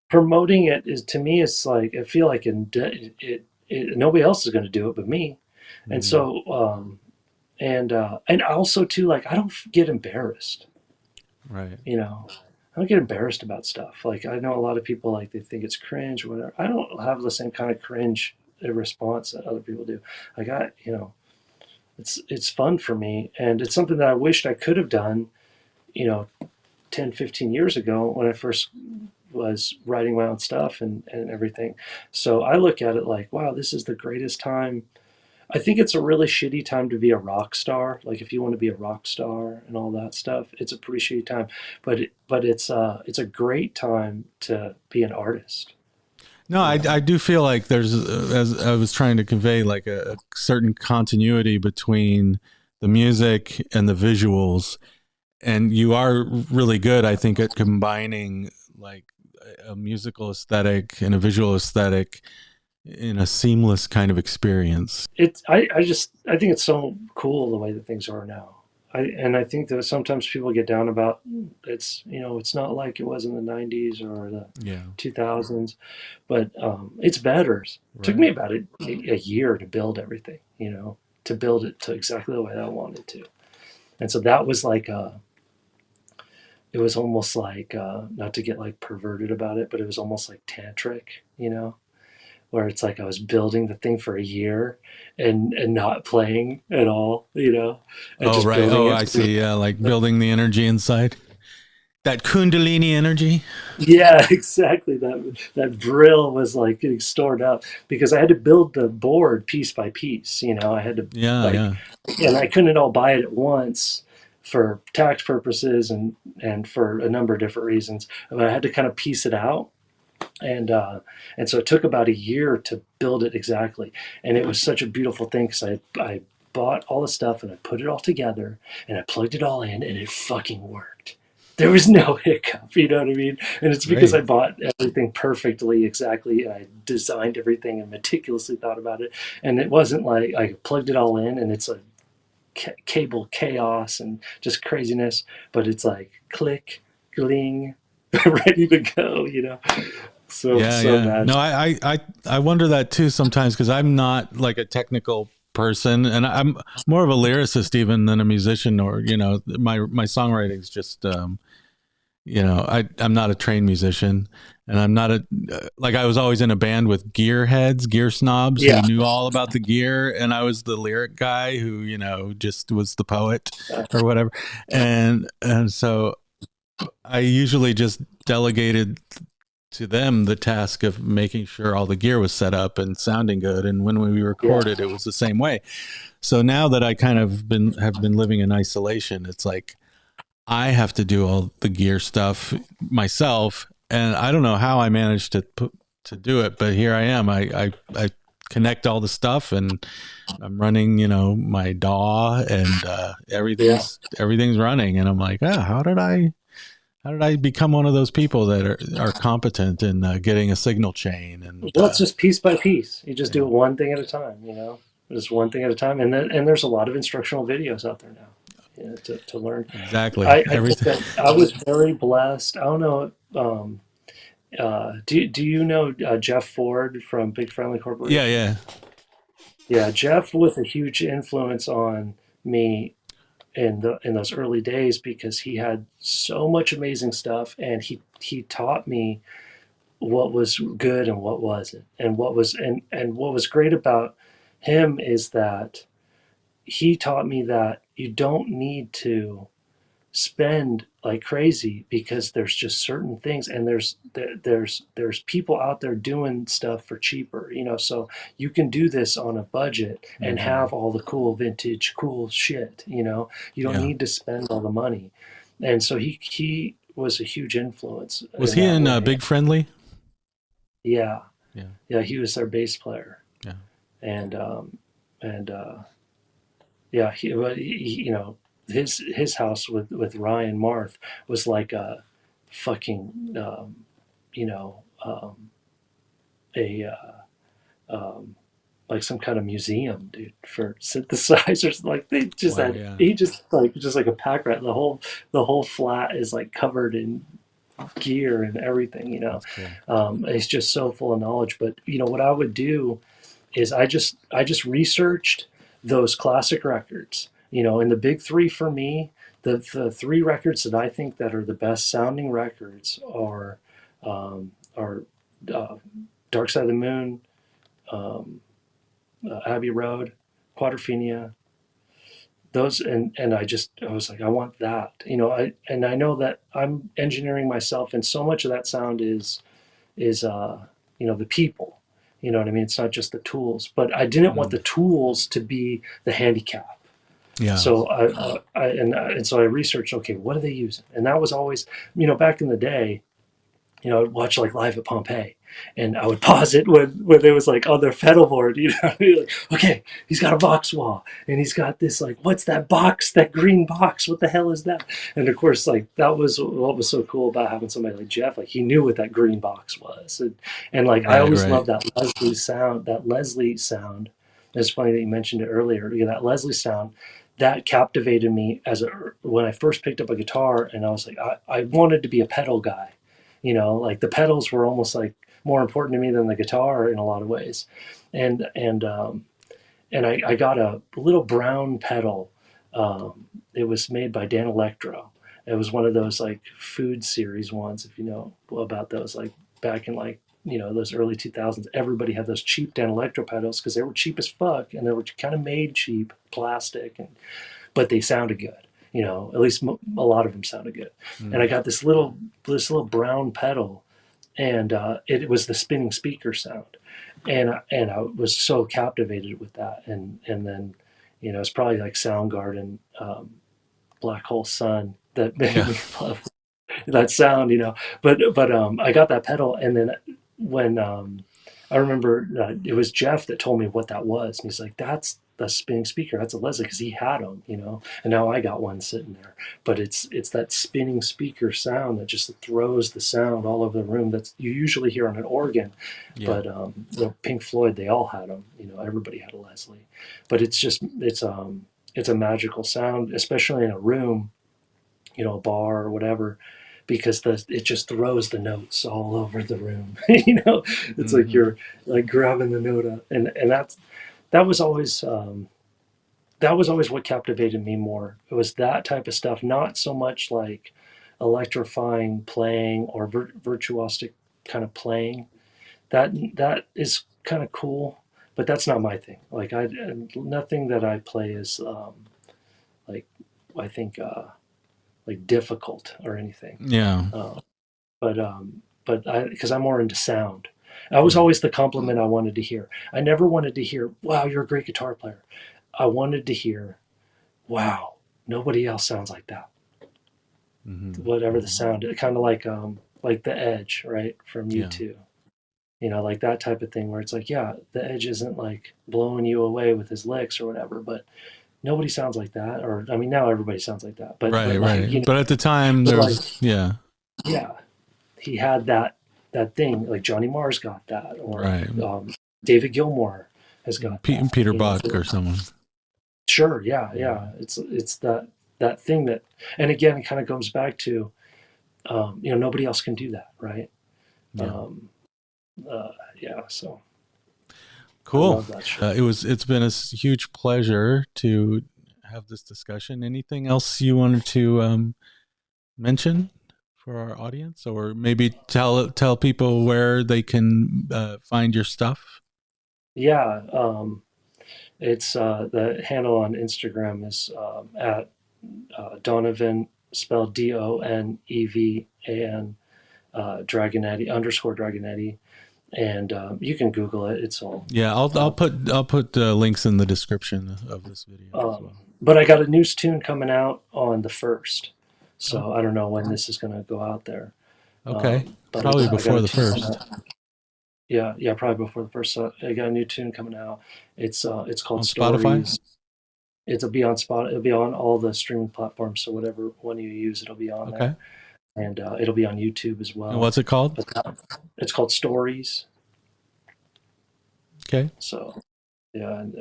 Promoting it is, to me, it's like I feel like it nobody else is going to do it but me. And so, and also too, like, I don't get embarrassed, Right. you know. I don't get embarrassed about stuff. Like, I know a lot of people, like, they think it's cringe or whatever. I don't have the same kind of cringe response that other people do. Like, it's fun for me, and it's something that I wished I could have done, you know, 10, 15 years ago when I first was writing my own stuff and everything. So I look at it like, wow, this is the greatest time. I think it's a really shitty time to be a rock star. Like, if you want to be a rock star and all that stuff, it's a pretty shitty time. But it's a great time to be an artist. No, I do feel like there's, as I was trying to convey, like a certain continuity between the music and the visuals. And you are really good, I think, at combining like a musical aesthetic and a visual aesthetic in a seamless kind of experience. I think it's so cool the way that things are now. I think that sometimes people get down about it's not like it was in the 90s or the 2000s, but it's better. It took me about a year to build everything, to build it to exactly the way that I wanted to. And so that was like it was almost like not to get like perverted about it, but it was almost like tantric, where it's like I was building the thing for a year and not playing at all, and Oh, just right. building Oh, it. I see. Yeah, like building the energy inside. That Kundalini energy. Yeah, exactly. That brill was like getting stored up because I had to build the board piece by piece. I had to Yeah, like, yeah. and I couldn't all buy it at once for tax purposes and for a number of different reasons. But I had to kind of piece it out. And so it took about a year to build it exactly, and it was such a beautiful thing because I bought all the stuff and I put it all together and I plugged it all in and it fucking worked. There was no hiccup, you know what I mean? And it's because I Great. bought everything perfectly, exactly, and I designed everything and meticulously thought about it. And it wasn't like I plugged it all in and it's a cable chaos and just craziness, but it's like click, gling, ready to go. Yeah, So yeah. No, magic. I wonder that too sometimes because I'm not like a technical person, and I'm more of a lyricist even than a musician, or my songwriting's just I'm not a trained musician, and I'm not like I was always in a band with gear snobs who Yeah. knew all about the gear, and I was the lyric guy who just was the poet or whatever, and so I usually just delegated to them the task of making sure all the gear was set up and sounding good, and when we recorded, Yeah. it was the same way. So now that I kind of have been living in isolation, it's like I have to do all the gear stuff myself, and I don't know how I managed to do it, but here I am. I connect all the stuff, and I'm running, my DAW, and everything's running, and I'm like, how did I become one of those people that are competent in getting a signal chain? And Well, it's just piece by piece. You just do yeah, it one thing at a time. Just one thing at a time. And there's a lot of instructional videos out there now, to learn. exactly. I think Everything. that I was very blessed. I don't know. Do you know Jeff Ford from Big Friendly Yeah, Corporation? yeah. Yeah, Jeff was a huge influence on me in those early days because he had so much amazing stuff, and he taught me what was good and what wasn't, and what was great about him is that he taught me that you don't need to spend like crazy because there's just certain things, and there's people out there doing stuff for cheaper, so you can do this on a budget and have all the cool vintage cool shit. You don't Yeah. need to spend all the money. And so he was a huge influence Was in he that in way. Big Friendly? Yeah. Yeah. Yeah, he was their bass player. Yeah. And yeah, his house with Ryan Marth was like a fucking you know a like some kind of museum, dude, for synthesizers. Like they just Wow. had Yeah. he just like a pack rat. The whole flat is like covered in gear and everything. That's cool. He's just so full of knowledge. But what I would do is I just researched those classic records. And the big three for me, the three records that I think that are the best sounding records are Dark Side of the Moon, um, Abbey Road, Quadrophenia. Those and I was like, I want that. I know that I'm engineering myself, and so much of that sound is the people. You know what I mean? It's not just the tools, but I didn't want the tools to be the handicap. Yeah. So and so I researched, okay, what are they using? And that was always, back in the day, I'd watch like Live at Pompeii, and I would pause it when there was like on their pedal board, I'd be like, okay, he's got a box wall, and he's got this, like, what's that box, that green box? What the hell is that? And of course, like, that was what was so cool about having somebody like Jeff. Like, he knew what that green box was, and like, I always loved that Leslie sound. It's funny that you mentioned it earlier. That Leslie sound, that captivated me when I first picked up a guitar, and I was like, I wanted to be a pedal guy. Like, the pedals were almost like more important to me than the guitar in a lot of ways. And I got a little brown pedal. It was made by Dan Electro. It was one of those like food series ones, if you know about those, like back in like, those early 2000s. Everybody had those cheap Dan Electro pedals because they were cheap as fuck, and they were kind of made cheap, plastic, but they sounded good. At least a lot of them sounded good. And I got this little brown pedal, and it was the spinning speaker sound, and I was so captivated with that. And then, it's probably like Soundgarden, Black Hole Sun that made me love that sound. But I got that pedal, and then when I remember it was Jeff that told me what that was, and he's like, "That's the spinning speaker. That's a Leslie," because he had them, And now I got one sitting there, but it's that spinning speaker sound that just throws the sound all over the room. That you usually hear on an organ, but Pink Floyd, they all had them. Everybody had a Leslie, but it's a magical sound, especially in a room, a bar or whatever, because it just throws the notes all over the room. It's like you're like grabbing the note up, and that was always what captivated me more. It was that type of stuff, not so much like electrifying playing or virtuosic kind of playing. That is kind of cool, but that's not my thing. Like, nothing that I play is like, I think like difficult or anything. Yeah. But because I'm more into sound. I was always the compliment I wanted to hear. I never wanted to hear, "Wow, you're a great guitar player." I wanted to hear, "Wow, nobody else sounds like that." Whatever the sound, kind of like the Edge, right, from U2. Like that type of thing, where it's like, yeah, the Edge isn't like blowing you away with his licks or whatever, but nobody sounds like that. Or, I mean, now everybody sounds like that. But right. But at the time, there was, yeah, he had that thing. Like Johnny Marr's got that, or David Gilmour has got that. Peter Buck or someone. Sure, yeah. It's that thing that, and again, it kind of comes back to, nobody else can do that, right? So cool. It's been a huge pleasure to have this discussion. Anything else you wanted to mention for our audience, or maybe tell people where they can find your stuff? Yeah, it's the handle on Instagram is at Donevan, spelled Donevan Dragonetti _Dragonetti, and you can Google it. It's all. Yeah, I'll put links in the description of this video. As well. But I got a news tune coming out on the 1st, so I don't know when this is going to go out there. Okay, probably before the 1st. Yeah, probably before the 1st. So I got a new tune coming out. It's called on Stories. Spotify? It'll be on It'll be on all the streaming platforms. So whatever one you use, it'll be on there. And it'll be on YouTube as well. And what's it called? It's called Stories. Okay. So, yeah. And,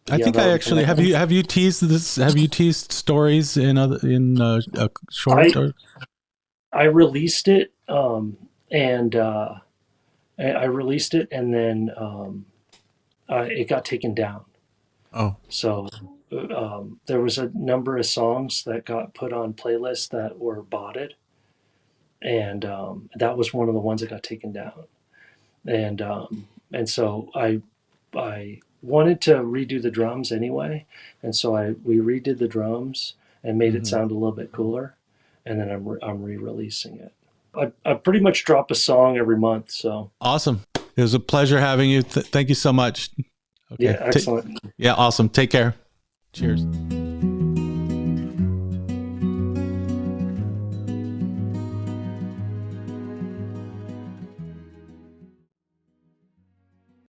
I think I actually have you teased this. Have you teased Stories in a short? I released it, and I released it, and then it got taken down. Oh, So there was a number of songs that got put on playlists that were botted, and that was one of the ones that got taken down. And so I wanted to redo the drums anyway, and so we redid the drums and made it sound a little bit cooler, and then I'm re-releasing it. I pretty much drop a song every month. So awesome! It was a pleasure having you. Thank you so much. Okay. Yeah, excellent. Yeah, awesome. Take care. Cheers.